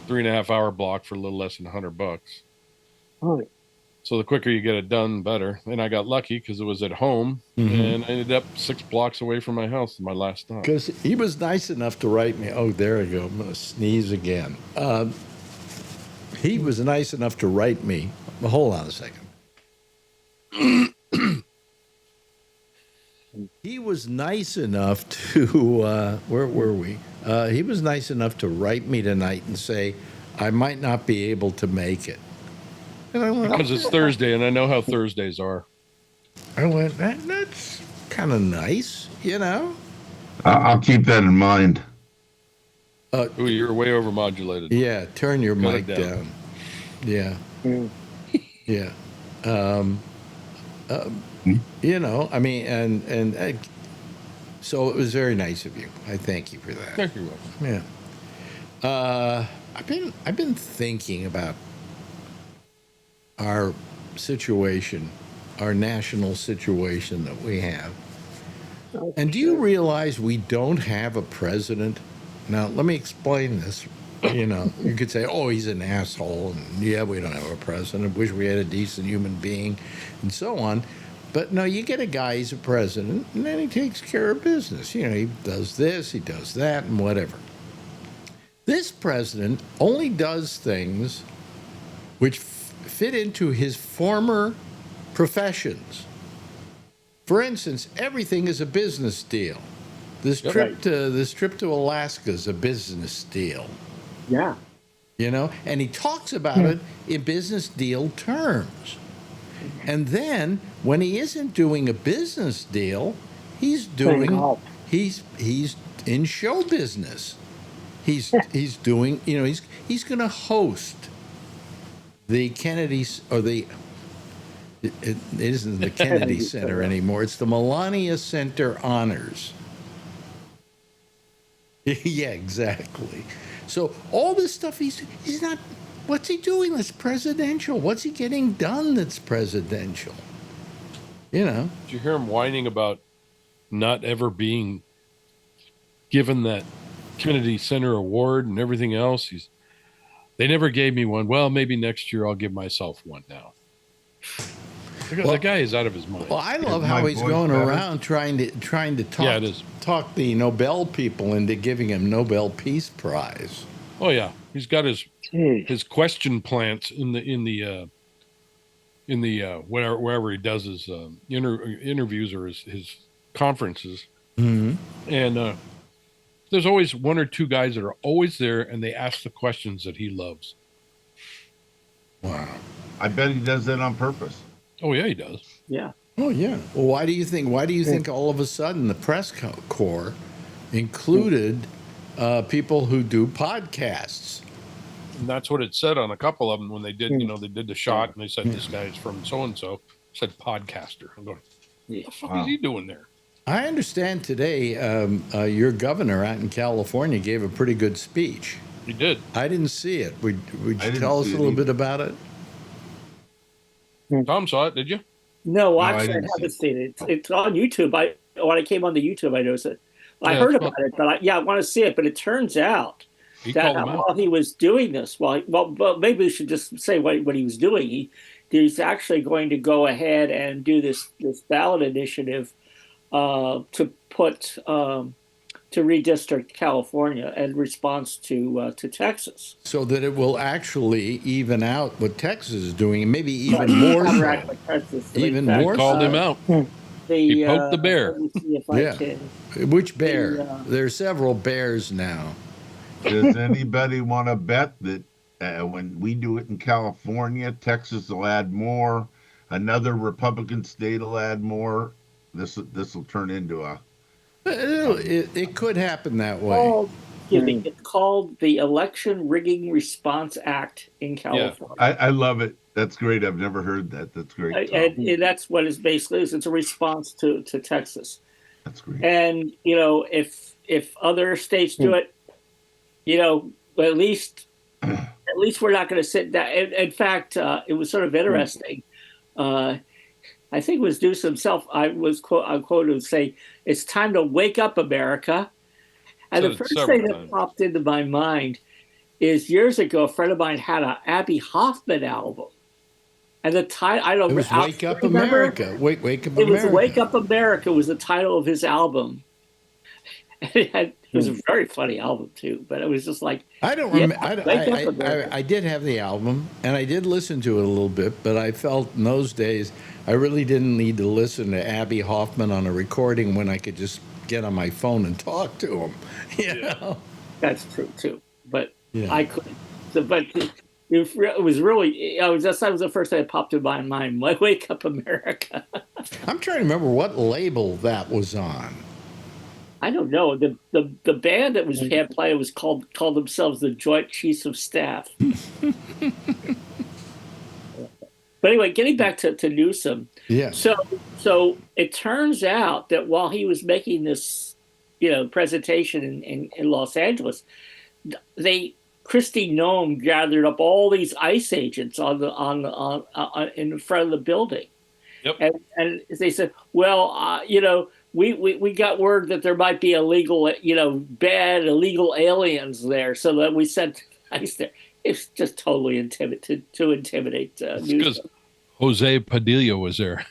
3.5 hour block for a little less than $100. Oh, So the quicker you get it done, better. And I got lucky because it was at home, and I ended up 6 blocks away from my house. My last stop. Because he was nice enough to write me. Oh, there I go. I'm going to sneeze again. He was nice enough to write me. Hold on a second. He was nice enough to. Where were we? He was nice enough to write me tonight and say, I might not be able to make it. And I went, because it's Thursday, and I know how Thursdays are. I went, that's kind of nice, I'll keep that in mind. Ooh, you're way overmodulated. Yeah, turn your Cut mic it down. down. Yeah. Yeah. I mean, and so it was very nice of you. I thank you for that. Thank you. Yeah. I've been thinking about our situation, our national situation that we have. And do you realize we don't have a president? Now, let me explain this. You could say, oh, he's an asshole, and yeah, we don't have a president. Wish we had a decent human being, and so on. But no, you get a guy, he's a president, and then he takes care of business. He does this, he does that, and whatever. This president only does things which fit into his former professions. For instance, everything is a business deal. This trip to Alaska is a business deal. Yeah. And he talks about it in business deal terms. And then when he isn't doing a business deal, he's in show business. He's doing, he's going to host the Kennedys, or it isn't the Kennedy Center anymore. It's the Melania Center Honors. Yeah, exactly. So all this stuff, he's not. What's he doing that's presidential? What's he getting done that's presidential? Did you hear him whining about not ever being given that Kennedy Center Award and everything else? They never gave me one. Well, maybe next year I'll give myself one now. The guy is out of his mind. Well, I love how he's going around trying to talk the Nobel people into giving him Nobel Peace Prize. Oh yeah, he's got his question plants in the wherever he does his interviews or his conferences, and there's always one or two guys that are always there, and they ask the questions that he loves. Wow, I bet he does that on purpose. Oh yeah, he does. Yeah. Oh yeah. Well, why do you think all of a sudden the press corps included people who do podcasts? And that's what it said on a couple of them when they did, they did the shot, and they said this guy's from so and so. said podcaster. I'm going, Yeah. what the fuck is he doing there? I understand today your governor out in California gave a pretty good speech. He did. I didn't see it. Would you didn't tell us see a it little either. bit about it? Tom saw it, did you? No, I actually, I didn't see haven't seen it. It's on YouTube. When I came on the YouTube, I noticed it. I Yeah, heard it's about it, but I want to see it. But it turns out He that called him out. while he was doing this, well, maybe we should just say what he was doing. He's actually going to go ahead and do this ballot initiative to put to redistrict California in response to Texas. So that it will actually even out what Texas is doing, and maybe even more Counteract so. what Texas. Even In fact, more Called so. him out. He poked the bear. Let me see if I Yeah. can. Which bear? The, There are several bears now. Does anybody want to bet that when we do it in California, Texas will add more, another Republican state will add more? This will turn into a. It could happen that way. It's called the Election Rigging Response Act in California. I love it. That's great. I've never heard that. That's great. And that's what it basically is. It's a response to Texas. That's great. And if other states do it, at least we're not going to sit down. In fact, it was sort of interesting. I think it was Deuce himself. I quoted say, "It's time to wake up, America." And the first thing that popped into my mind is years ago, a friend of mine had an Abby Hoffman album. And the title, I don't know. It was Wake Up America. Wake Up America. It was Wake Up America was the title of his album. And it was a very funny album, too. But it was just like. I don't remember. I did have the album, and I did listen to it a little bit, but I felt in those days I really didn't need to listen to Abby Hoffman on a recording when I could just get on my phone and talk to him. You know? That's true, too. But Yeah. I couldn't. But it was really, that was the first thing that popped in my mind. Wake Up America. I'm trying to remember what label that was on. I don't know. The band that was had play was called themselves the Joint Chiefs of Staff. But anyway, getting back to Newsom. Yeah. So it turns out that while he was making this, presentation in Los Angeles, Kristi Noem gathered up all these ICE agents on in front of the building. Yep. And they said, well, we got word that there might be illegal aliens there, so that we sent ICE there. It's just totally to intimidate because Jose Padilla was there.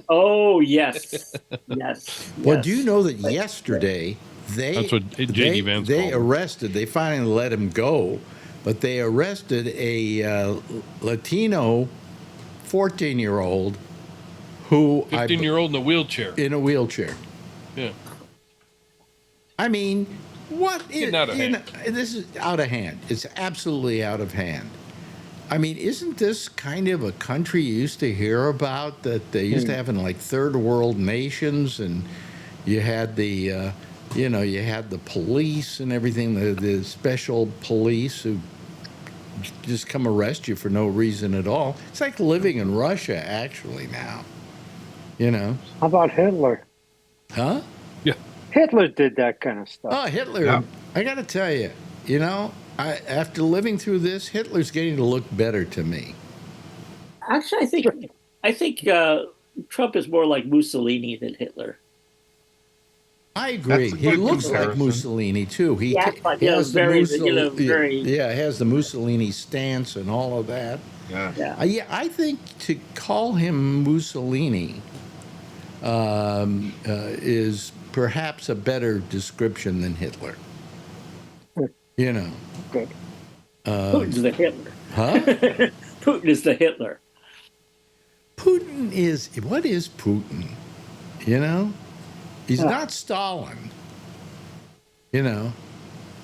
Oh yes, yes. Well, do you know that yesterday that's what J.D. Vance they called arrested? They finally let him go, but they arrested a Latino 14-year-old who 15-year-old in a wheelchair. Yeah. I mean, what is out of hand. This is out of hand. It's absolutely out of hand. I mean, isn't this kind of a country you used to hear about that they used to have in like third world nations, and you had the you had the police and everything, the special police who just come arrest you for no reason at all. It's like living in Russia actually now. How about Hitler? Huh? Yeah. Hitler did that kind of stuff. Oh, Hitler! Yeah. I got to tell you, after living through this, Hitler's getting to look better to me. Actually, I think Trump is more like Mussolini than Hitler. I agree. That's a He good looks like comparison. Mussolini too. He but, has the very, Mussolini, has the Mussolini stance and all of that. Yeah. I think to call him Mussolini is perhaps a better description than Hitler. Good. Putin's the Hitler. Huh? Putin is the Hitler. What is Putin? He's not Stalin. I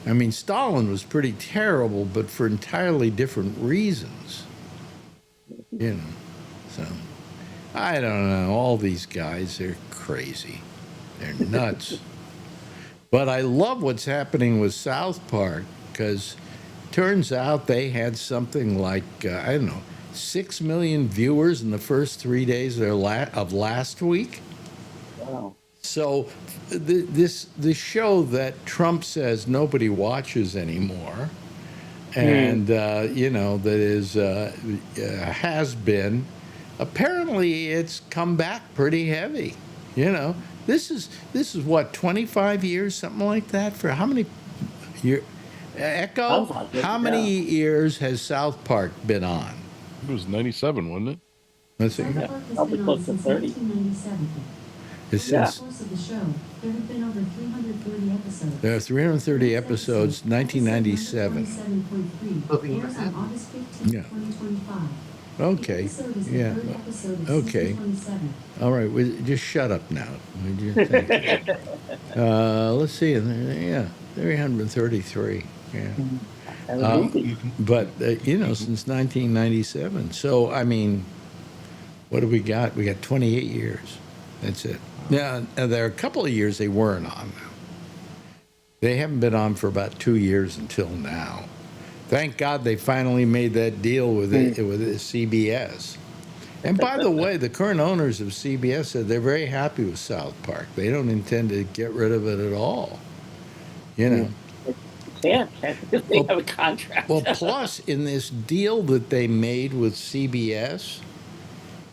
mean, Stalin was pretty terrible, but for entirely different reasons. So I don't know. All these guys, they're crazy. They're nuts. But I love what's happening with South Park, because turns out they had something like, 6 million viewers in the first 3 days of last week. Wow. So this show that Trump says nobody watches anymore, and you know, that is has been, apparently it's come back pretty heavy. You know, this is what, 25 years, something like that, for how many years? Echo, how many years has South Park been on? It was 97, wasn't it? Let's see. Yeah, probably close to 30. It's Yeah. since there are 330 episodes, 1997. Yeah. Okay. Yeah. Okay. All right. Just shut up now. Thank you. Let's see. Yeah, 333. Yeah. But you know, since 1997. So I mean, what do we got? We got 28 years. That's it. Now, there are a couple of years they weren't on. They haven't been on for about 2 years until now. Thank God they finally made that deal with CBS. And by the way, the current owners of CBS said they're very happy with South Park. They don't intend to get rid of it at all. You know. Yeah, they have a contract. Well, plus in this deal that they made with CBS,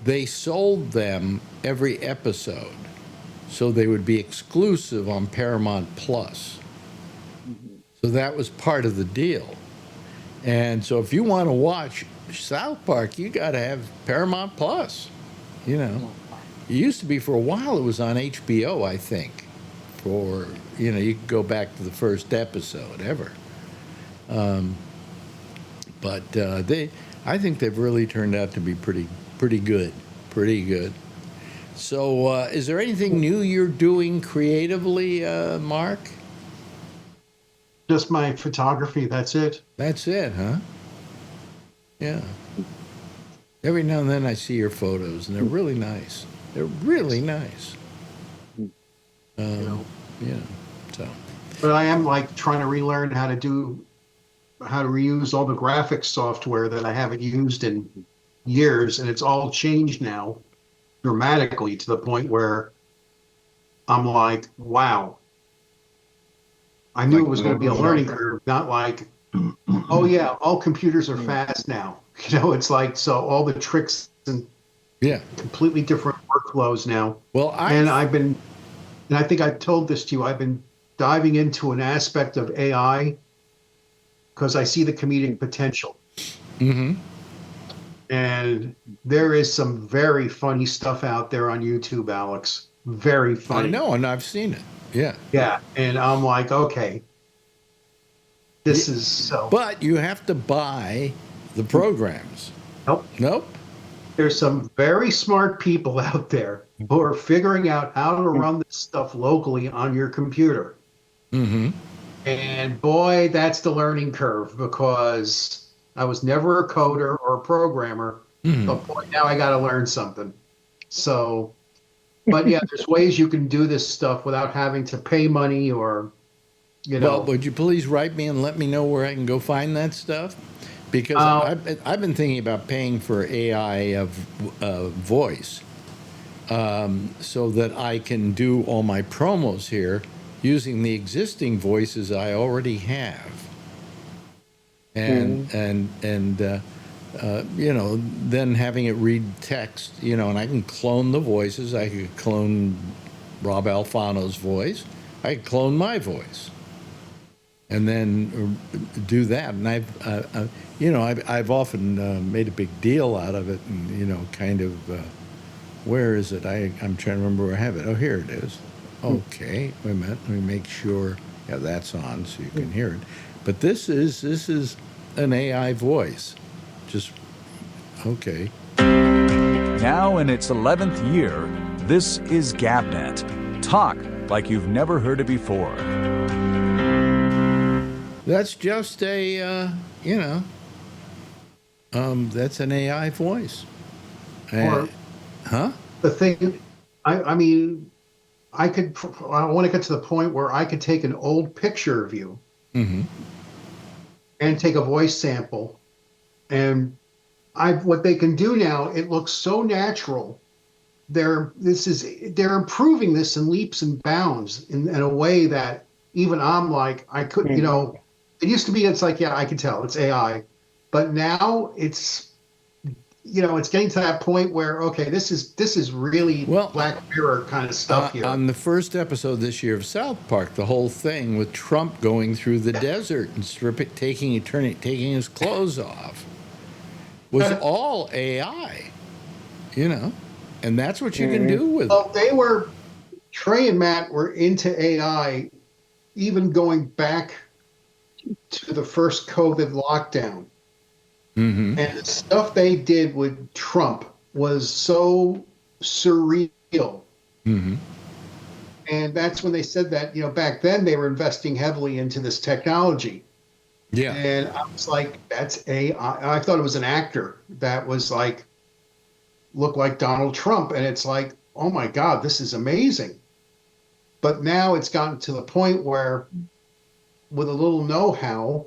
they sold them every episode, so they would be exclusive on Paramount Plus. So that was part of the deal. And so if you want to watch South Park, you got to have Paramount Plus. You know, it used to be, for a while it was on HBO, I think. For, you know, you could go back to the first episode ever. But I think they've really turned out to be pretty good. Pretty good. So is there anything new you're doing creatively, Mark? Just my photography, that's it. That's it, huh? Yeah. Every now and then I see your photos, and they're really nice. They're really nice. Yeah, so. But I am like trying to relearn how to reuse all the graphics software that I haven't used in years, and it's all changed now dramatically to the point where I'm like, wow. I knew it was going to be a learning curve, not like, oh yeah, all computers are fast now. You know, it's like, so all the tricks and completely different workflows now. Well, I think I told this to you, I've been diving into an aspect of AI because I see the comedic potential. Mm-hmm. And there is some very funny stuff out there on YouTube, Alex. Very funny. I know, and I've seen it. Yeah. Yeah. And I'm like, okay, this is so. But you have to buy the programs. Nope. There's some very smart people out there who are figuring out how to run this stuff locally on your computer. Mm-hmm. And boy, that's the learning curve, because I was never a coder or a programmer. Mm-hmm. But boy, now I got to learn something. So, but yeah, there's ways you can do this stuff without having to pay money or, you know. Well, would you please write me and let me know where I can go find that stuff? Because I've been thinking about paying for AI voice so that I can do all my promos here using the existing voices I already have. And you know, then having it read text, you know, and I can clone the voices. I could clone Rob Alfano's voice. I could clone my voice, and then do that. And I've often made a big deal out of it, and you know, kind of, where is it? I'm trying to remember where I have it. Oh, here it is. Okay, wait a minute. Let me make sure. Yeah, that's on, so you can hear it. But this is an AI voice. Just, okay. Now in its 11th year, this is GabNet. Talk like you've never heard it before. That's just a, that's an AI voice. Or, huh? The thing, I mean, I want to get to the point where I could take an old picture of you mm-hmm. and take a voice sample and what they can do now, it looks so natural. They're improving this in leaps and bounds in a way that even I'm like, I could, it used to be, it's like, yeah, I can tell it's AI, but now it's, it's getting to that point where, okay, this is really Black Mirror kind of stuff here. On the first episode this year of South Park, the whole thing with Trump going through the desert and taking his clothes off was all AI, and that's what you can do with it. Trey and Matt were into AI even going back to the first COVID lockdown. Mm-hmm. And the stuff they did with Trump was so surreal. Mm-hmm. And that's when they said that, back then they were investing heavily into this technology. Yeah. And I was like, that's AI. I thought it was an actor that was like, looked like Donald Trump. And it's like, oh my God, this is amazing. But now it's gotten to the point where with a little know-how,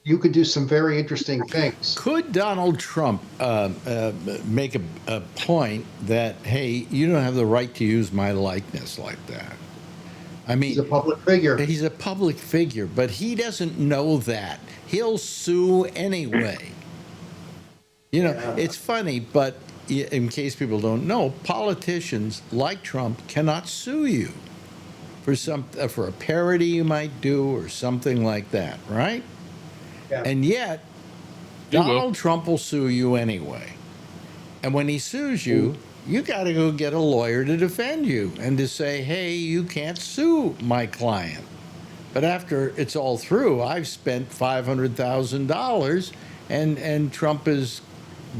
you could do some very interesting things. Could Donald Trump make a point that, hey, you don't have the right to use my likeness like that? I mean, he's a public figure. He's a public figure, but he doesn't know that. He'll sue anyway. It's funny, but in case people don't know, politicians like Trump cannot sue you for a parody you might do or something like that, right? Yeah. And yet, Donald Trump will sue you anyway. And when he sues you, you got to go get a lawyer to defend you and to say, hey, you can't sue my client. But after it's all through, I've spent $500,000 and Trump has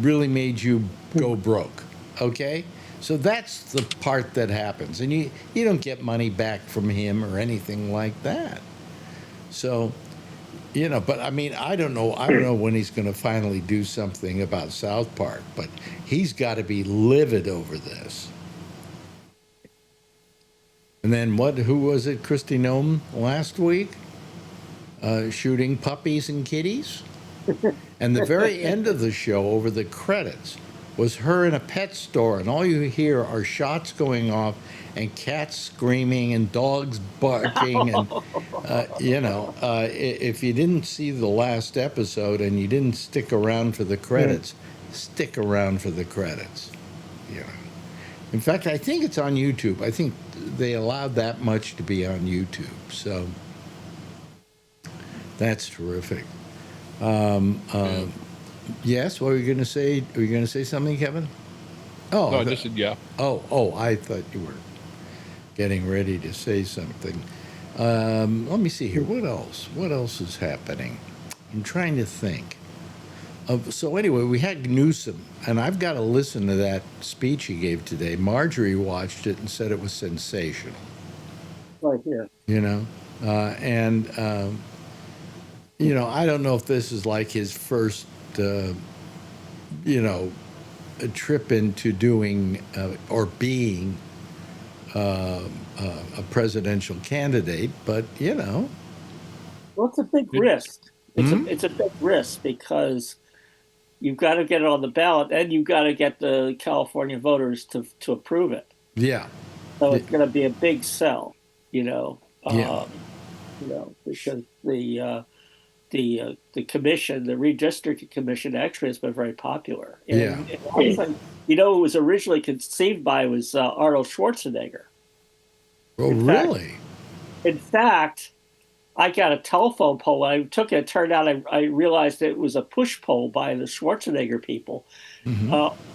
really made you go broke. Okay? So that's the part that happens. And you don't get money back from him or anything like that. So, but I mean, I don't know when he's going to finally do something about South Park, but he's got to be livid over this. And then who was it, Kristi Noem last week? Shooting puppies and kitties? And the very end of the show, over the credits, was her in a pet store, and all you hear are shots going off and cats screaming and dogs barking. And, if you didn't see the last episode and you didn't stick around for the credits, stick around for the credits. In fact, I think it's on YouTube. I think they allowed that much to be on YouTube. So that's terrific. Yes, what were you going to say? Were you going to say something, Kevin? Oh, no, I just said yeah. Oh, I thought you were getting ready to say something. Let me see here. What else? What else is happening? I'm trying to think. So anyway, we had Newsom, and I've got to listen to that speech he gave today. Marjorie watched it and said it was sensational. Right here. I don't know if this is like his first, a trip into doing or being a presidential candidate, but Well, it's a big risk. It's a big risk because you've got to get it on the ballot, and you've got to get the California voters to approve it. Yeah. So it's going to be a big sell, because the commission, the redistricting commission, actually has been very popular. And it was originally conceived by was Arnold Schwarzenegger. Oh, really? In fact, I got a telephone poll. When I took it, it turned out I realized it was a push poll by the Schwarzenegger people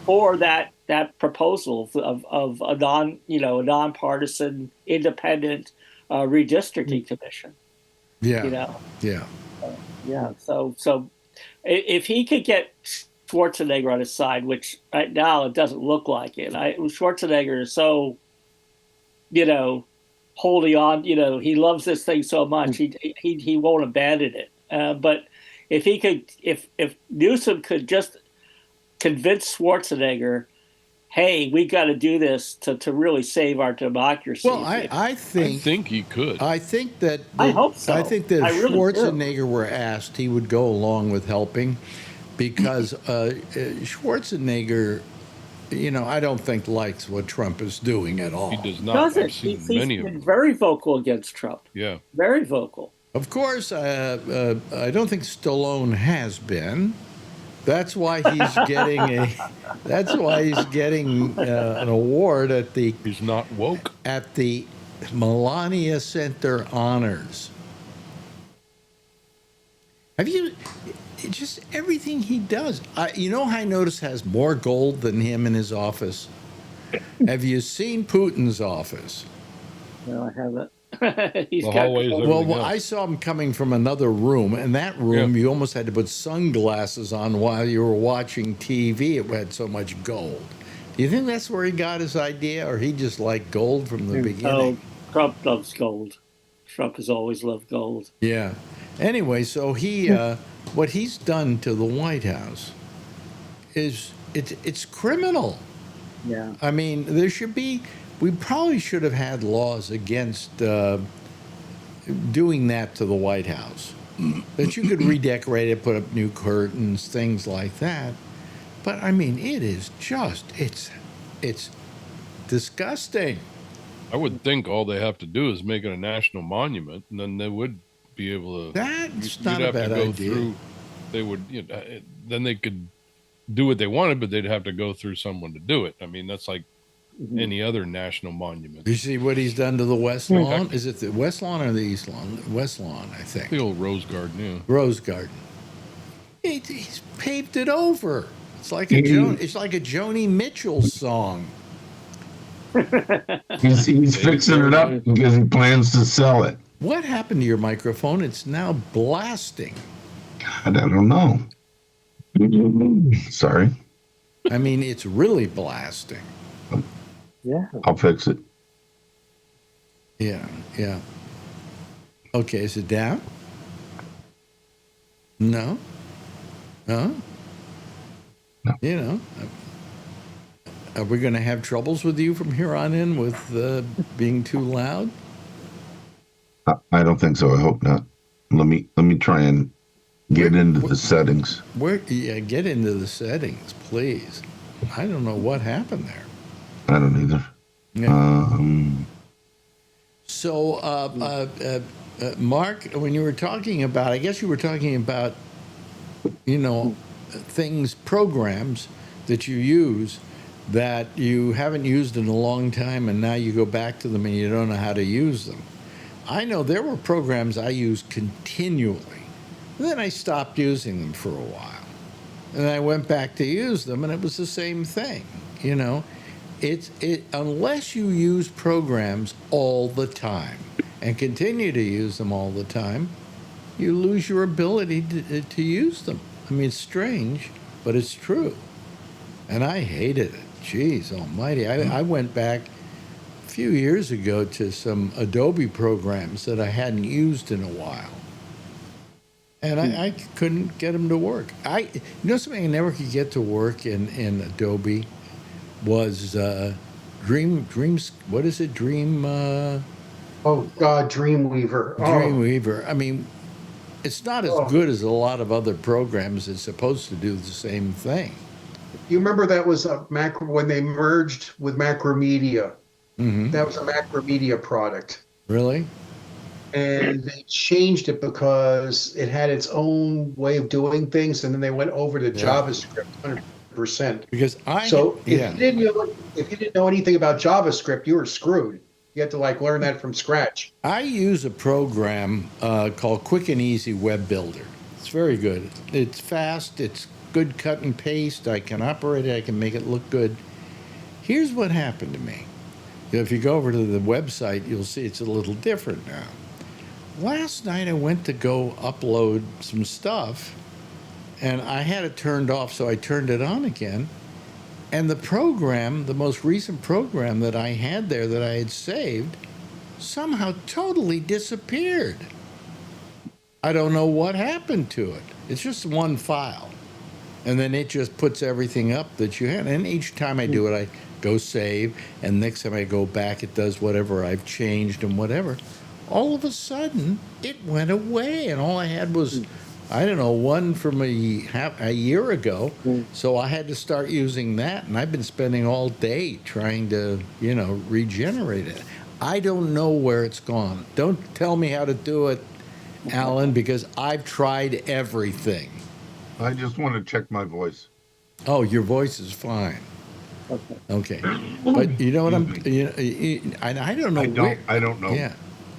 for that proposal of a nonpartisan, independent redistricting commission. Yeah. So if he could get Schwarzenegger on his side, which right now it doesn't look like it. Schwarzenegger is so, holding on. He loves this thing so much, he won't abandon it. But if Newsom could just convince Schwarzenegger, hey, we got to do this to really save our democracy. Well, I think he could. I think that I hope so. I think that if really Schwarzenegger were asked, he would go along with helping. because Schwarzenegger, I don't think likes what Trump is doing at all. He does not. Doesn't. I've seen He's many of been them. very vocal against Trump. Yeah. Very vocal. Of course, I don't think Stallone has been. That's why he's getting an award at the. He's not woke. At the Melania Center Honors. Have you just everything he does? I notice has more gold than him in his office. Have you seen Putin's office? No, I haven't. He's The got hallways, Well, else. I saw him coming from another room, and that room you almost had to put sunglasses on while you were watching TV. It had so much gold. Do you think that's where he got his idea, or he just liked gold from the beginning? Oh, Trump loves gold. Trump has always loved gold. Yeah. Anyway, so he, what he's done to the White House is it's criminal. Yeah. I mean, we probably should have had laws against doing that to the White House. That you could redecorate it, put up new curtains, things like that. But I mean, it is just, it's disgusting. I would think all they have to do is make it a national monument, and then they would be able to. That's not a bad idea. They would, then they could do what they wanted, but they'd have to go through someone to do it. I mean, that's like any other national monument. You see what he's done to the West Lawn? Is it the West Lawn or the East Lawn? West Lawn, I think. The old Rose Garden, yeah. Rose Garden. He's paved it over. It's like a Joni Mitchell song. He's fixing it up because he plans to sell it. What happened to your microphone? It's now blasting. God, I don't know. Sorry. I mean, it's really blasting. Yeah. I'll fix it. Yeah. Okay, is it down? No? No? No. Are we going to have troubles with you from here on in with being too loud? I don't think so. I hope not. Let me try and get into the settings. Get into the settings, please. I don't know what happened there. I don't either. Yeah. So, Mark, when you were talking about, I guess you were talking about, programs that you use that you haven't used in a long time, and now you go back to them and you don't know how to use them. I know there were programs I used continually. Then I stopped using them for a while. And I went back to use them, and it was the same thing. Unless you use programs all the time and continue to use them all the time, you lose your ability to use them. I mean, it's strange, but it's true. And I hated it. Jeez almighty. I went back a few years ago to some Adobe programs that I hadn't used in a while. And I couldn't get them to work. Something I never could get to work in Adobe was Dreams. What is it? Dreamweaver. Dreamweaver. I mean, it's not as good as a lot of other programs that's supposed to do the same thing. You remember that was a Macro when they merged with Macromedia. Mm-hmm. That was a Macromedia product. Really? And they changed it because it had its own way of doing things, and then they went over to JavaScript 100%. Because if you didn't know anything about JavaScript, you were screwed. You had to learn that from scratch. I use a program called Quick and Easy Web Builder. It's very good. It's fast. It's good cut and paste. I can operate it. I can make it look good. Here's what happened to me. If you go over to the website, you'll see it's a little different now. Last night I went to go upload some stuff, and I had it turned off, so I turned it on again. And the program, the most recent program that I had there that I had saved, somehow totally disappeared. I don't know what happened to it. It's just one file. And then it just puts everything up that you had. And each time I do it, I go save. And next time I go back, it does whatever I've changed and whatever. All of a sudden, it went away. And all I had was I don't know, one from a year ago. So I had to start using that, and I've been spending all day trying to, regenerate it. I don't know where it's gone. Don't tell me how to do it, Alan, because I've tried everything. I just want to check my voice. Oh, your voice is fine. Okay. But you know what and I don't know I don't know. Yeah.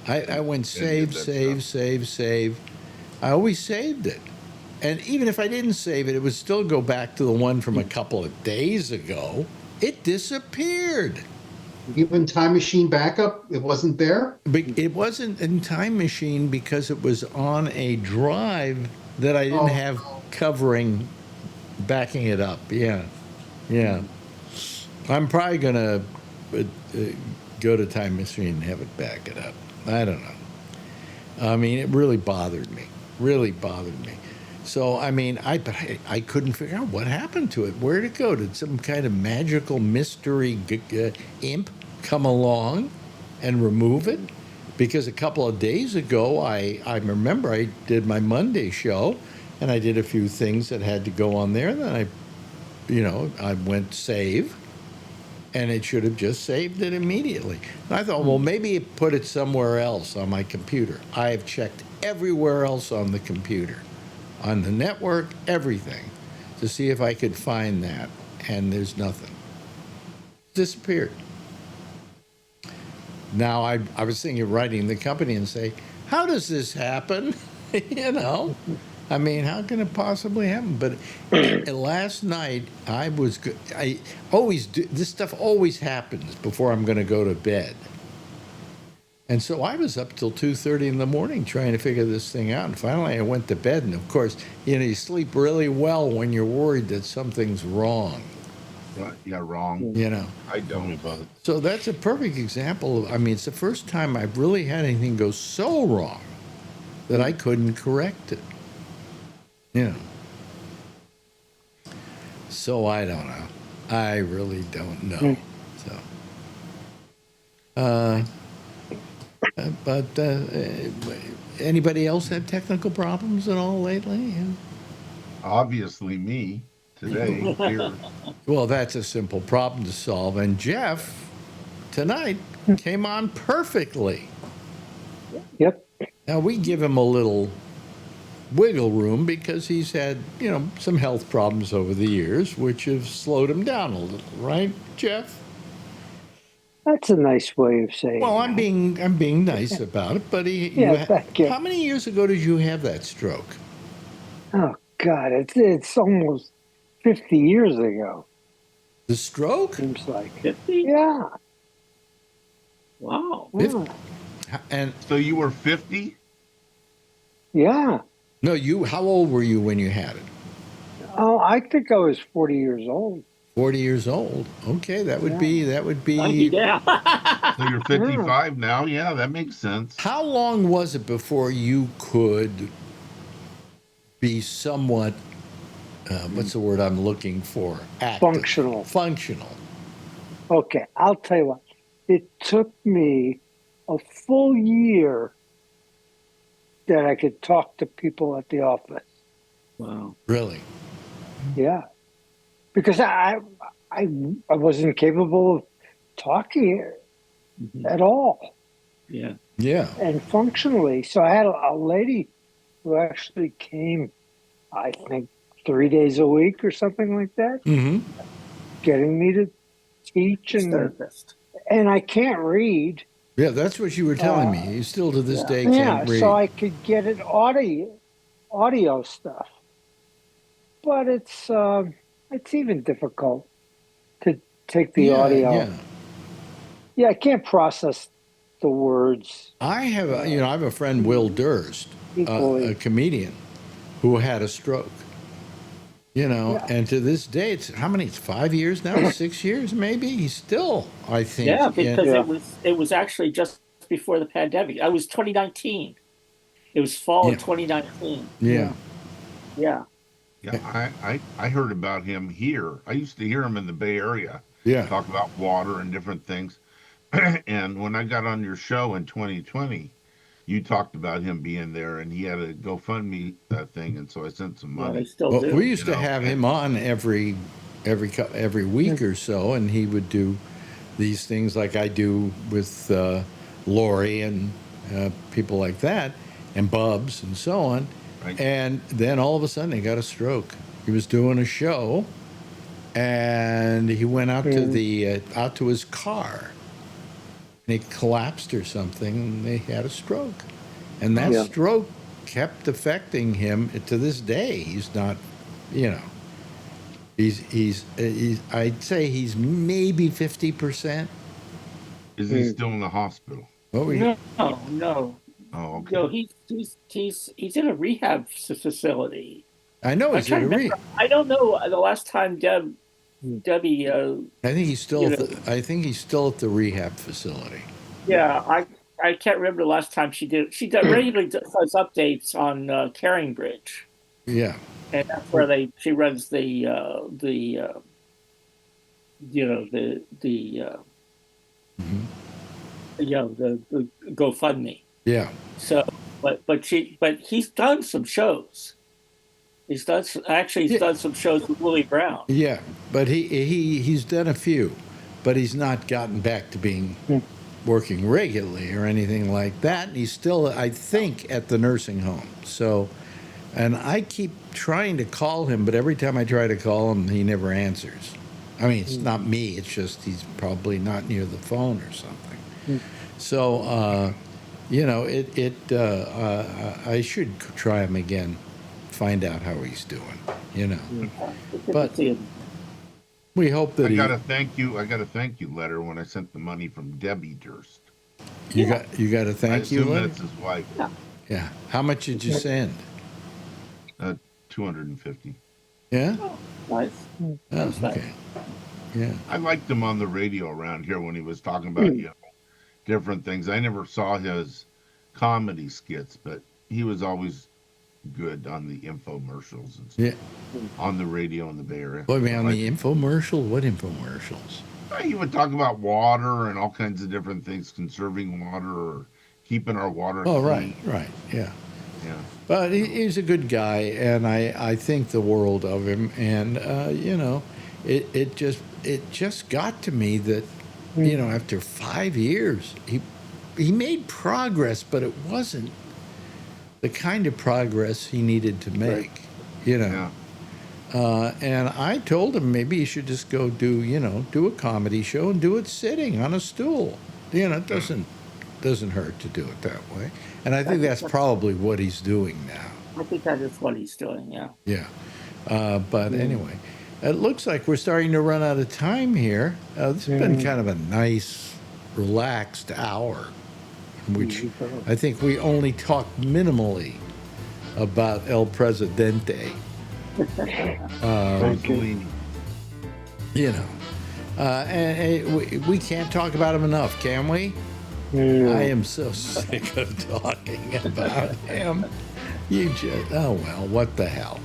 I went save. I always saved it. And even if I didn't save it, it would still go back to the one from a couple of days ago. It disappeared. Even Time Machine backup, it wasn't there? But it wasn't in Time Machine because it was on a drive that I didn't have covering, backing it up. Yeah. I'm probably going to go to Time Machine and have it back it up. I don't know. I mean, it really bothered me. So, I mean, I couldn't figure out what happened to it. Where'd it go? Did some kind of magical mystery imp come along and remove it? Because a couple of days ago, I remember I did my Monday show, and I did a few things that had to go on there. And then I went save, and it should have just saved it immediately. And I thought, well, maybe it put it somewhere else on my computer. I have checked everywhere else on the computer, on the network, everything, to see if I could find that, and there's nothing. Disappeared. Now, I was thinking of writing the company and say, how does this happen? I mean, how can it possibly happen? But last night, I always do, this stuff always happens before I'm going to go to bed. And so I was up till 2:30 in the morning trying to figure this thing out. And finally, I went to bed. And of course, you sleep really well when you're worried that something's wrong. Yeah, wrong. I don't about it. So that's a perfect example of, it's the first time I've really had anything go so wrong that I couldn't correct it. So I don't know. I really don't know. But anybody else have technical problems at all lately? Obviously me today here. Well, that's a simple problem to solve. And Jeff, tonight, came on perfectly. Yep. Now, we give him a little wiggle room because he's had, some health problems over the years, which have slowed him down a little, right, Jeff? That's a nice way of saying. Well, I'm being nice about it, but thank you. How many years ago did you have that stroke? Oh God, it's almost 50 years ago. The stroke? Seems like 50? Yeah. Wow. 50? And so you were 50? Yeah. No, how old were you when you had it? Oh, I think I was 40 years old. 40 years old. Okay, that would be. Yeah. So you're 55 now? Yeah, that makes sense. How long was it before you could be somewhat, what's the word I'm looking for? Active. Functional. Okay, I'll tell you what. It took me a full year that I could talk to people at the office. Wow. Really? Yeah. Because I wasn't capable of talking at all. Yeah. Yeah. And functionally. So I had a lady who actually came, I think, 3 days a week or something like that, getting me to teach. And I can't read. Yeah, that's what you were telling me. You still to this day can't read. So I could get it audio stuff. But it's even difficult to take the audio. Yeah, I can't process the words. I have a friend, Will Durst, a comedian, who had a stroke. And to this day, it's 5 years now, 6 years maybe. He's still, I think. Yeah, because it was actually just before the pandemic. It was 2019. It was fall of 2019. Yeah. Yeah. Yeah, I heard about him here. I used to hear him in the Bay Area. Yeah. Talk about water and different things. And when I got on your show in 2020, you talked about him being there, and he had a GoFundMe thing, and so I sent some Yeah, money. they still Well, do. we used to have him on every week or so, and he would do these things like I do with Lori and people like that, and Bubs and so on. Right. And then all of a sudden, he got a stroke. He was doing a show, and he went out to the out to his car, and he collapsed or something, and he had a stroke, and that stroke kept affecting him to this day. He's not, you know, he's I'd say he's maybe 50%. Is he still in the hospital? What were No, you? no, Oh, okay. no. He's in a rehab facility. I know he's in a I don't know the last time Debbie. I think he's still. You I think he's still at the rehab facility. Yeah, I can't remember the last time she did. She regularly does updates on Caring Bridge, Yeah. and that's where she runs the you know the GoFundMe. Yeah. So, but he's done some shows. He's done some shows with Willie Brown. Yeah, but he's done a few, but he's not gotten back to being working regularly or anything like that. And he's still, I think, at the nursing home. So, and I keep trying to call him, but every time I try to call him, he never answers. I mean, it's not me. It's just he's probably not near the phone or something. So, you know, I should try him again. Find out how he's doing, you know. But we hope that I got a thank you letter when I sent the money from Debbie Durst. You got a thank you letter? That's his wife. Yeah. How much did you send? 250. Yeah. Nice. Oh, okay. Yeah. I liked him on the radio around here when he was talking about different things. I never saw his comedy skits, but he was always good on the infomercials and stuff. On the radio in the Bay Area. What, on the infomercial? What infomercials? He would talk about water and all kinds of different things, conserving water or keeping our water clean. Right, yeah. Yeah. But he's a good guy, and I think the world of him. And you know, it just got to me that, you know, after 5 years, he made progress, but it wasn't the kind of progress he needed to make, you know. Yeah. And I told him maybe he should just go do a comedy show and do it sitting on a stool. You know, it doesn't hurt to do it that way. And I think that's probably what he's doing now. I think that is what he's doing, yeah. Yeah. But anyway, it looks like we're starting to run out of time here. This has been kind of a nice, relaxed hour, which I think we only talked minimally about El Presidente. You know, and we can't talk about him enough, can we? I am so sick of talking about him. Oh well, what the hell.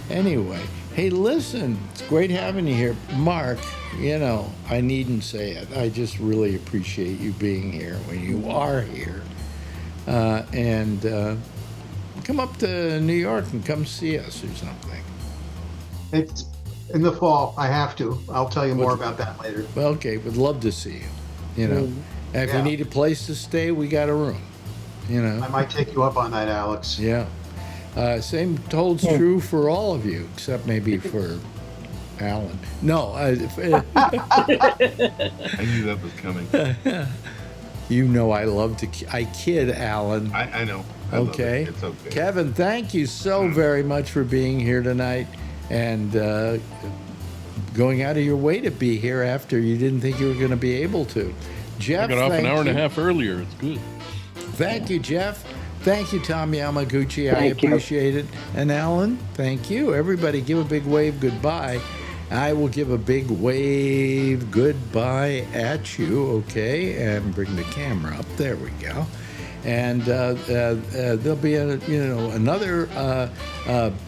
Anyway, hey, listen, it's great having you here. Mark, you know, I needn't say it. I just really appreciate you being here when you are here. And come up to New York and come see us or something. It's in the fall. I have to. I'll tell you more about that later. Well, okay, would love to see you. You know, and if you need a place to stay, we got a room. You know, I might take you up on that, Alex. Yeah. Same holds true for all of you, except maybe for Alan. No. I knew that was coming. You know I love to I kid, Alan. I know. Okay. It's okay. Kevin, thank you so very much for being here tonight and going out of your way to be here after you didn't think you were going to be able to. Jeff, I got off an hour and a half earlier. It's good. Thank you, Jeff. Thank you, Tom Yamaguchi. I appreciate it. And Alan, thank you. Everybody give a big wave goodbye. I will give a big wave goodbye at you, okay? And bring the camera up. There we go. And there'll be another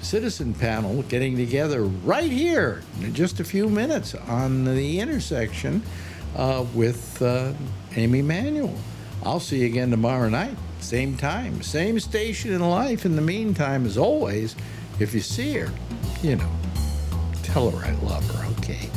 citizen panel getting together right here in just a few minutes on the intersection with Amy Manuel. I'll see you again tomorrow night. Same time, same station in life. In the meantime, as always, if you see her, tell her I love her, okay?